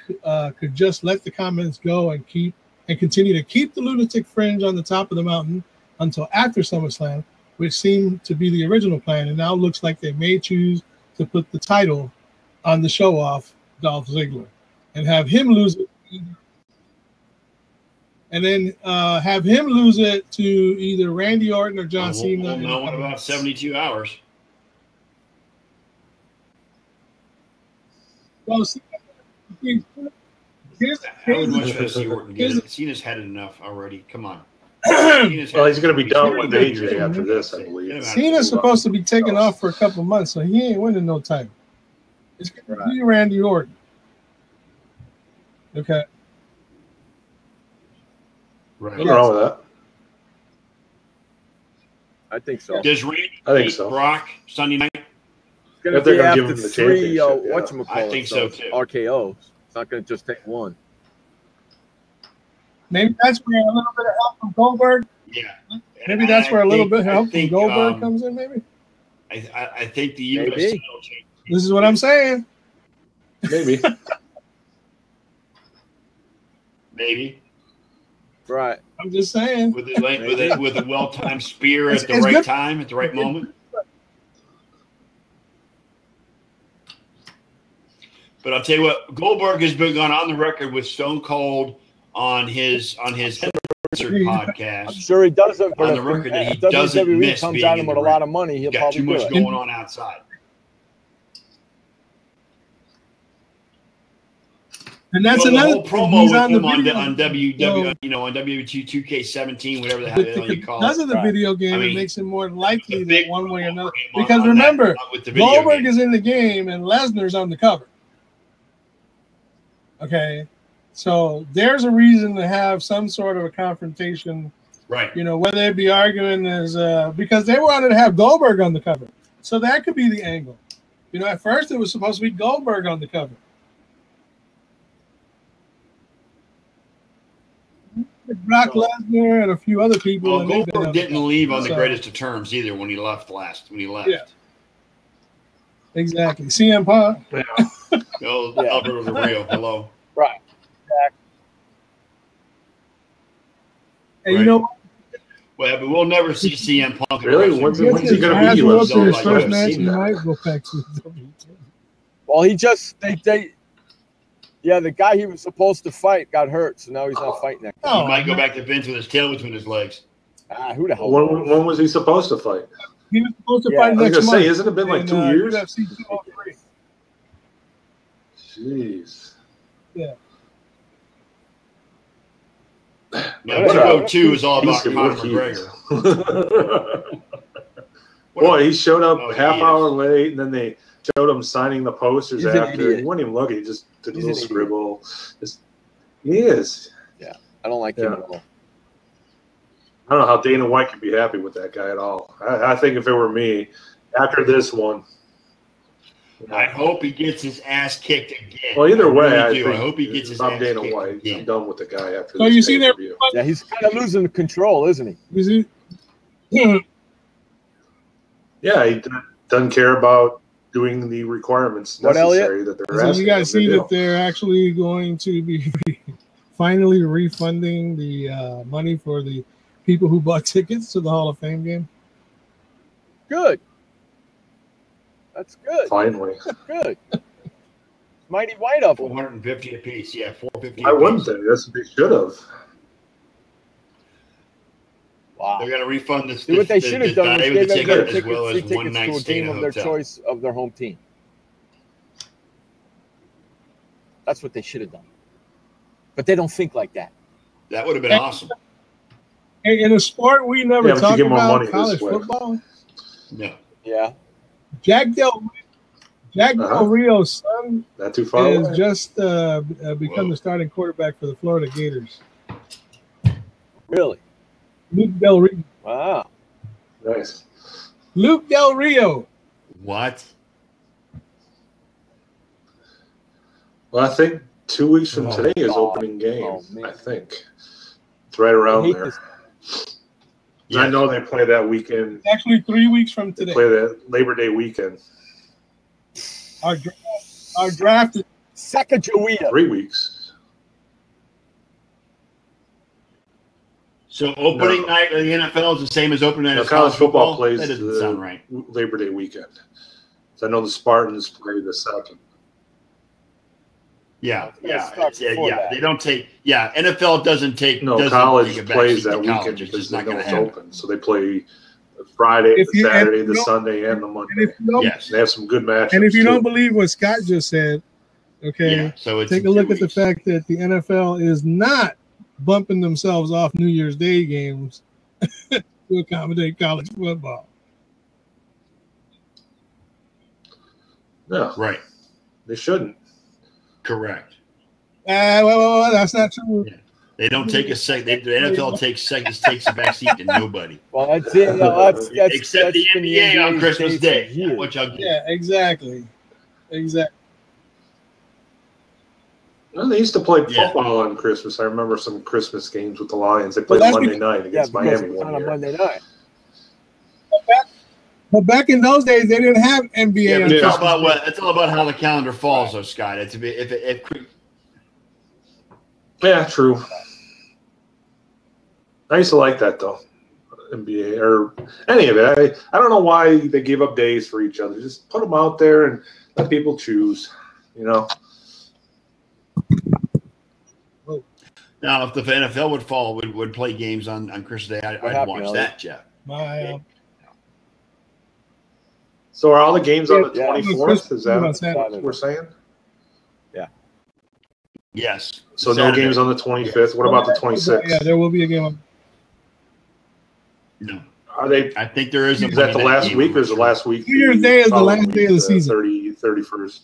could just let the comments go and continue to keep the lunatic fringe on the top of the mountain until after SummerSlam, which seemed to be the original plan, and now looks like they may choose to put the title on the show-off Dolph Ziggler and have him lose it, and then have him lose it to either Randy Orton or John Cena. We'll in the know in coming about months. 72 hours. Well, see, here's I would much rather see Orton get here's it. Cena's had it enough already. Come on. Well, he's going to be done with AJ AJ after this, I believe. Cena's supposed to be taking off for a couple months, so he ain't winning no title. It's going to be Randy Orton. Okay. Right. Nothing wrong with that. I think so. Does Randy I think beat so. Brock Sunday night? It's going If to they're be gonna give after him the 3 championship, yeah. whatchamacallit, I think so, it's too. RKOs. It's not going to just take one. Maybe that's where a little bit of help from Goldberg. Yeah. Maybe And that's I where a little think- bit of I help from think, Goldberg comes in, maybe? I think the U.S. Maybe. title change. This is what I'm saying. Maybe. Maybe. Right. I'm just saying. With a well-timed spear It's- at the it's right good. time, at the right moment. But I'll tell you what, Goldberg has been gone on the record with Stone Cold on his podcast. I'm sure he doesn't. On But the record that he if doesn't WWE miss comes being at him in with the a lot ring. of money, he'll He's got probably too do much it. going on outside. And that's Well, the another whole thing. promo He's with on the him on video. on WW, So- on WW2K17, whatever the But hell you call because it. of the video game, I mean, it makes it more likely The that big one way or another. promo Because on remember, that, with the video Goldberg game. is in the game and Lesnar's on the cover. Okay, so there's a reason to have some sort of a confrontation. Right. You know, whether they be arguing is because they wanted to have Goldberg on the cover, so that could be the angle. You know, at first it was supposed to be Goldberg on the cover. Brock Lesnar and a few other people. Well, and they've been Goldberg on the didn't cover. leave on the So- greatest of terms either when he left Yeah. Exactly. CM Punk. Oh, Yeah. Alberto Del Rio, hello. Right. And you Right. know what? Well, but we'll never see CM Punk. in Really? wrestling. When's Gets he his gonna ass be whooped with in his Like, first I've match, seen he that. might go back to the WWE. Well, he just Yeah, the guy he was supposed to fight got hurt, so now he's not fighting that guy. He might go back to Vince with his tail between his legs. Who the hell? When was he supposed to fight? He was supposed to fight next month. I was gonna say, hasn't it been like 2 years? UFC 203. Jeez. Yeah. Now, 202 is all about Conor McGregor. Boy, he showed up half hour late, and then they showed him signing the posters after. He wouldn't even look. He just did a little scribble. He is. Yeah, I don't like him at all. I don't know how Dana White could be happy with that guy at all. I think if it were me, after this one, I hope he gets his ass kicked again. Well, either way, I hope he gets his ass Dana kicked White. again. I'm done with the guy after So this. you see there? Yeah, he's kind of losing control, isn't he? Yeah, he doesn't care about doing the requirements necessary that they're asking. So you guys him see to that they're actually going to be finally refunding the money for the people who bought tickets to the Hall of Fame game. Good. That's good. Finally. That's good. Mighty White of them. 450 apiece. Yeah, 450 I wouldn't think. That's what they should have. Wow. They're going to refund this. What they should have done is gave everybody as well free as one tickets night to a stay in game a of their hotel. choice of their home team. That's what they should have done. But they don't think like that. That would have been awesome. In a sport we never talked about, college way. football. No. Yeah. Jack Del Rio's son Not too far has away. just become the starting quarterback for the Florida Gators. Really? Luke Del Rio. Wow. Nice. Luke Del Rio. What? Well, I think 2 weeks from today is opening game. I think it's right around there. Yes. I know they play that weekend. It's actually 3 weeks from They today. play that Labor Day weekend. Our draft is Sacagawea. 3 weeks. So opening night of the NFL is the same as opening night of College football plays That doesn't sound right. Labor Day weekend. So I know the Spartans play the second. Yeah. That. They don't take. Yeah, NFL doesn't take. No, doesn't college take a plays backseat that to weekend college. It's because just they not know going it's to happen. open. So they play the Friday, If the you- Saturday, and the you don't- Sunday, and the and Monday. if you don't, Yes. They have some good matchups. and if you too. don't believe what Scott just said, okay, Yeah. So it's take a look at the fact that the NFL is not bumping themselves off New Year's Day games to accommodate college football. No, Right. they shouldn't. Correct. Well, that's not true. Yeah. They don't take a sec. The NFL takes a backseat to nobody. Well, that's it. No, that's Except the been NBA on NBA's Christmas days Day. for years. Which I'll give. Yeah, exactly. Well, they used to play Yeah. football on Christmas. I remember some Christmas games with the Lions. They Well, played that's Monday night Yeah, against because Miami it's one on a year. Monday night. But back in those days, they didn't have NBA. Yeah, on but it's all Christmas about Day. what. It's all about how the calendar falls, though, Scott. It's if Yeah, true. I used to like that though, NBA or any of it. I don't know why they gave up days for each other. Just put them out there and let people choose. You know. now if the NFL would play games on Christmas Day, I'd happened, watch Elliot? that, Jeff. So are all the games on the Yeah. 24th? Is that Yeah. what we're saying? Yes. So Saturday. no games on the 25th. What about the 26th? Yeah, there will be a game on. No, Are they? I think there is. Is that the last week or is the last week? New Year's Day is the following last day of the week, season. 31st.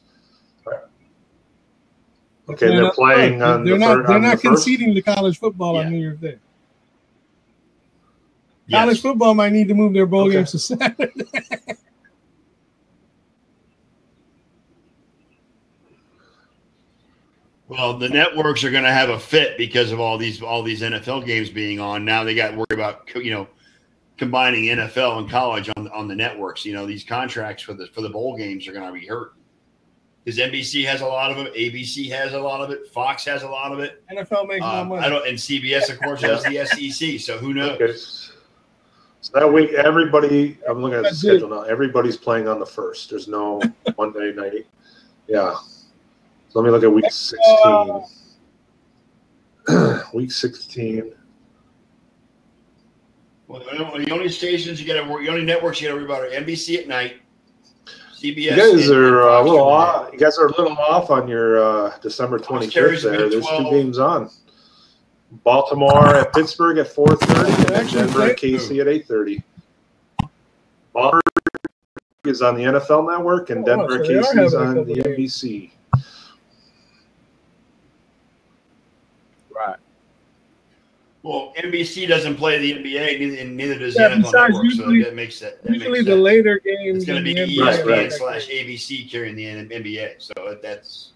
Okay, they're not- playing on They're the not. third. They're on not the first? conceding to college football Yeah. on New Year's Day. Yes. College football might need to move their bowl Okay. games to Saturday. Well, the networks are going to have a fit because of all these NFL games being on. Now they got to worry about combining NFL and college on the networks. These contracts for the bowl games are going to be hurt because NBC has a lot of it, ABC has a lot of it, Fox has a lot of it. NFL makes more money. And CBS of course has the SEC. So who knows? Okay. So that week, everybody. I'm looking at the That's schedule now. Everybody's playing on the first. There's no Monday night. Yeah. So let me look at week 16. Week 16. Well, the only stations you got to worry, the only networks you got to worry about are NBC at night, CBS. You guys are a little off. You guys are a little off on your December 25th. There's 2 games on. Baltimore at Pittsburgh at 4:30, and Denver at KC at 8:30. Baltimore is on the NFL Network, and Denver at KC is on the NBC. Right. Well, NBC doesn't play the NBA, and neither does the NFL Network, so that makes that. Usually the later games. It's going to be ESPN/ABC carrying the NBA, so that's.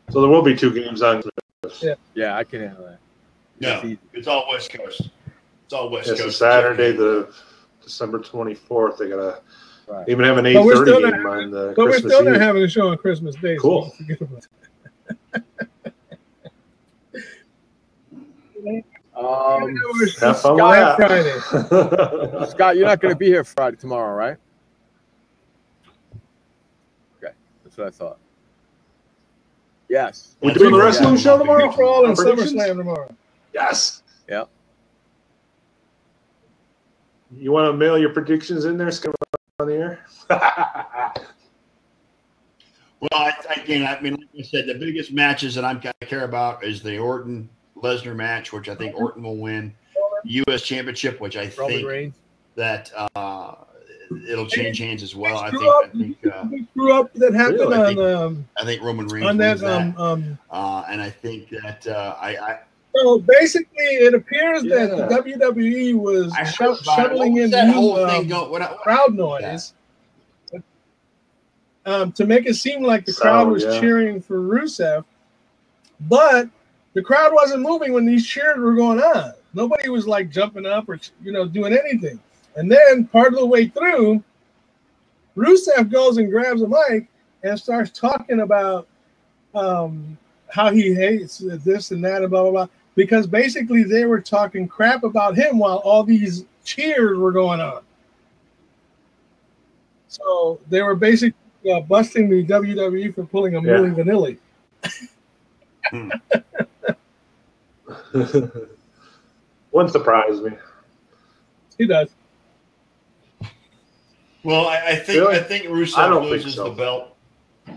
So there will be 2 games on. Yeah, I can handle that. No, it's all West Coast. It's all West Coast. It's Saturday, the December 24th. They got to even have an 8:30 game on the Christmas Eve. But we're still not having a show on Christmas Day. Cool. So forget about have fun with Friday. Scott, you're not going to be here Friday tomorrow, right? Okay, that's what I thought. Yes. We're doing the rest of the show tomorrow? For all in SummerSlam tomorrow. Yes. Yeah. You want to mail your predictions in there, Scott, on the air? Well, again, I mean, like I said, the biggest matches that I care about is the Orton-Lesnar match, which I think Orton will win. U.S. Championship, which I think that it'll change hands as well. I think screw up that happened I think Roman Reigns on wins that. And I think that So basically, it appears that the WWE was shuttling in new crowd noise to make it seem like the crowd was cheering for Rusev, but the crowd wasn't moving when these cheers were going on. Nobody was like jumping up or doing anything. And then part of the way through, Rusev goes and grabs a mic and starts talking about how he hates this and that and blah, blah, blah. Because basically they were talking crap about him while all these cheers were going on. So they were basically busting the WWE for pulling a Milli Vanilli. Wouldn't surprise me. He does. Well, I think Rusev loses the belt.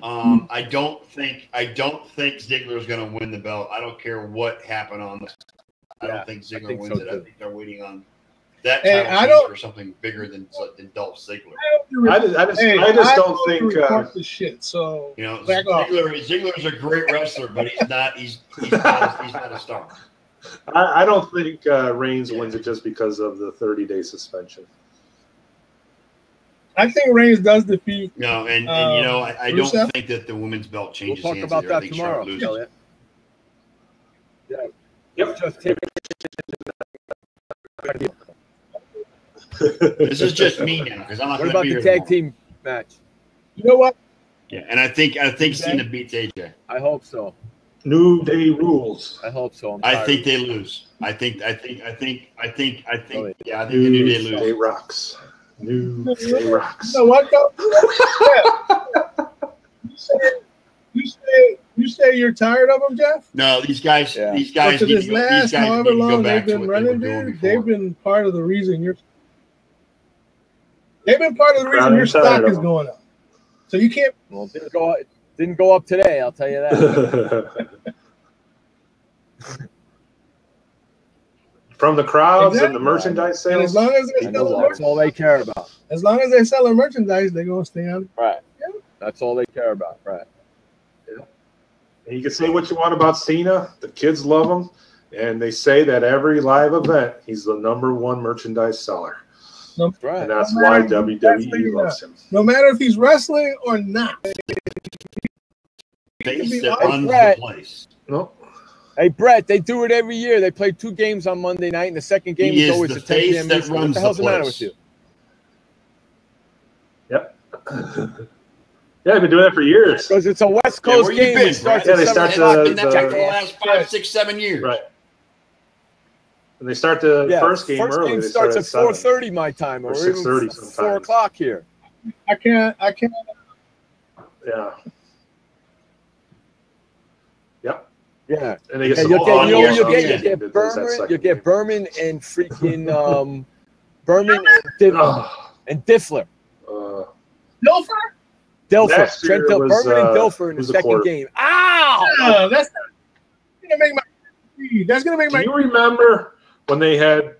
I don't think Ziggler is going to win the belt. I don't care what happened on this. I don't think Ziggler wins it. I think they're waiting on that title for something bigger than Dolph Ziggler. I just don't think the shit. So Ziggler is a great wrestler, but he's not a star. I don't think Reigns wins it just because of the 30-day suspension. I think Reigns does defeat. No, and I don't think that the women's belt changes hands. We'll talk about that tomorrow. Yep. This is just me now because I'm not going to be here. What about the tag team match? You know what? Yeah, and I think Cena beats AJ. I hope so. New Day rules. I hope so. I think they lose. I think the New Day lose. Day rocks. New Day rocks. You know what though? You say you're tired of them, Jeff? No, these guys. These guys. For this last however long they've been running, dude, they've been part of the reason your stock is going up. So you can't. Well, it didn't go up today. I'll tell you that. From the crowds and the merchandise sales. And as long as that's all they care about. As long as they sell their merchandise, they're gonna stay on. Right. Yeah. That's all they care about. Right. Yeah. And you can say what you want about Cena. The kids love him, and they say that every live event, he's the #1 merchandise seller. Right. And that's why WWE loves him. No matter if he's wrestling or not. The place. No. Hey, Brett, they do it every year. They play 2 games on Monday night, and the second game is always the a 10 p.m. that runs What the hell's the matter with you? Yep. Yeah, I've been doing that for years. Because it's a West Coast game. Been, it starts they start the last 5, 6, 7 years. Right. And they start the first game early. Game starts at 4:30 my time, or 6:30 sometimes. 4 o'clock here. I can't. Yeah. Yeah. And they get And some you'll get Berman and freaking Berman and Diffler. Dilfer. Trent Berman and Dilfer in the second game. Ow! That's gonna make my. That's gonna make my. Do you remember when they had?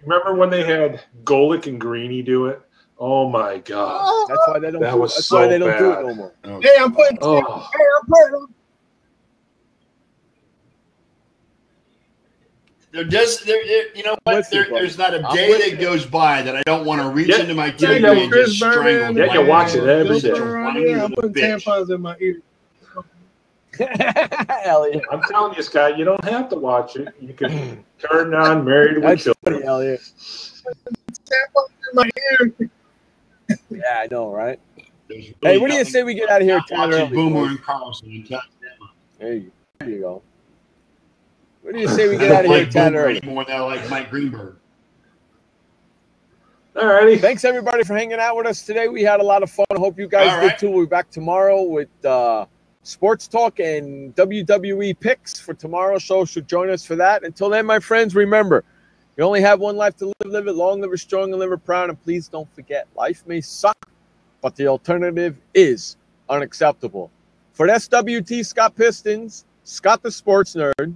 Remember when they had Golick and Greeny do it? Oh my God! That's why they don't. That do was it. That's so why they don't do it bad. no more. Hey, I'm putting. Oh. You know what? There's not a day that goes by that I don't want to reach into my TV and Chris just strangle. Yeah, you watch it every day. I'm putting tampons in my ear. Elliot. I'm telling you, Scott, you don't have to watch it. You can turn on Married with That's Children. funny, Elliot. Tampons in my ear. Yeah, I know, right? Hey, what do you say we get out of here? Watching Boomer and Carlson and There you go. What do you say we get out of here, Tanner? Anymore than I like Mike Greenberg. All righty. Thanks everybody for hanging out with us today. We had a lot of fun. I hope you guys did too. We'll be back tomorrow with sports talk and WWE picks for tomorrow's show. So join us for that. Until then, my friends, remember, you only have one life to live. Live it long, live it strong, and live it proud. And please don't forget, life may suck, but the alternative is unacceptable. For SWT Scott Pistons, Scott the Sports Nerd,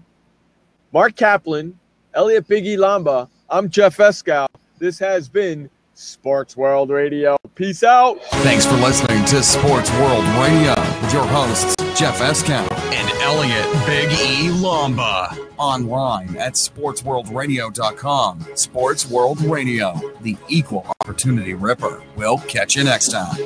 Mark Kaplan, Elliot Biggie Lamba, I'm Jeff Escow. This has been Sports World Radio. Peace out. Thanks for listening to Sports World Radio with your hosts, Jeff Escow and Elliot Big E Lamba. Online at sportsworldradio.com. Sports World Radio, the equal opportunity ripper. We'll catch you next time.